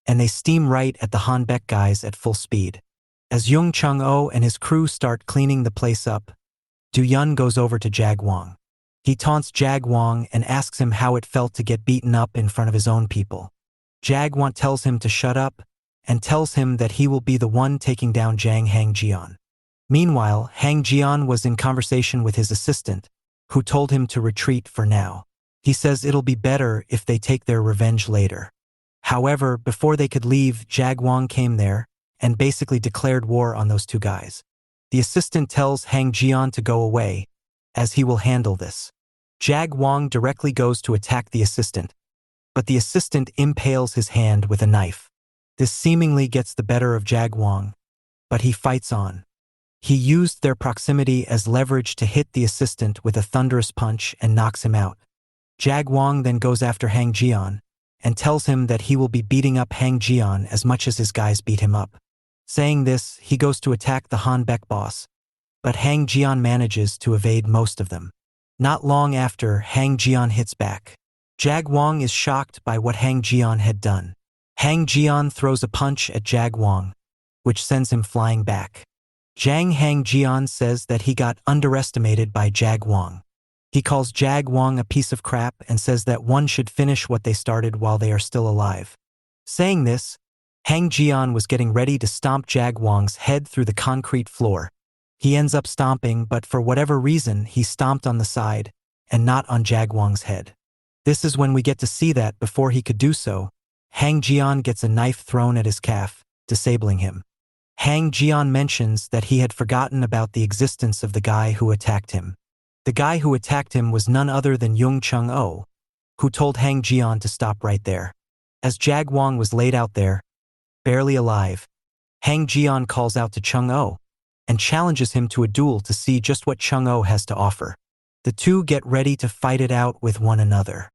and they steam right at the Hanbeck guys at full speed. As Yung Cheng-o and his crew start cleaning the place up, Du-yun goes over to Jag Wang. He taunts Jag Wang and asks him how it felt to get beaten up in front of his own people. Jag Wang tells him to shut up and tells him that he will be the one taking down Zhang Hang Jian. Meanwhile, Hang Jian was in conversation with his assistant, who told him to retreat for now. He says it'll be better if they take their revenge later. However, before they could leave, Jag Wang came there and basically declared war on those two guys. The assistant tells Hang Jian to go away, as he will handle this. Jag Wang directly goes to attack the assistant, but the assistant impales his hand with a knife. This seemingly gets the better of Jag Wang, but he fights on. He used their proximity as leverage to hit the assistant with a thunderous punch and knocks him out. Jag Wang then goes after Hang Jian and tells him that he will be beating up Hang Jian as much as his guys beat him up. Saying this, he goes to attack the Hanbeck boss, but Hang Jian manages to evade most of them. Not long after, Hang Jian hits back. Jag Wang is shocked by what Hang Jian had done. Hang Jian throws a punch at Jag Wang, which sends him flying back. Zhang Hang Jian says that he got underestimated by Jag Wang. He calls Jag Wang a piece of crap and says that one should finish what they started while they are still alive. Saying this, Hang Jian was getting ready to stomp Jag Wang's head through the concrete floor. He ends up stomping, but for whatever reason, he stomped on the side and not on Jag Wang's head. This is when we get to see that before he could do so, Hang Jian gets a knife thrown at his calf, disabling him. Hang Jian mentions that he had forgotten about the existence of the guy who attacked him. The guy who attacked him was none other than Yung Cheng-o, who told Hang Jian to stop right there. As Jag Wang was laid out there, barely alive, Hang Jian calls out to Cheng-o and challenges him to a duel to see just what Cheng-o has to offer. The two get ready to fight it out with one another.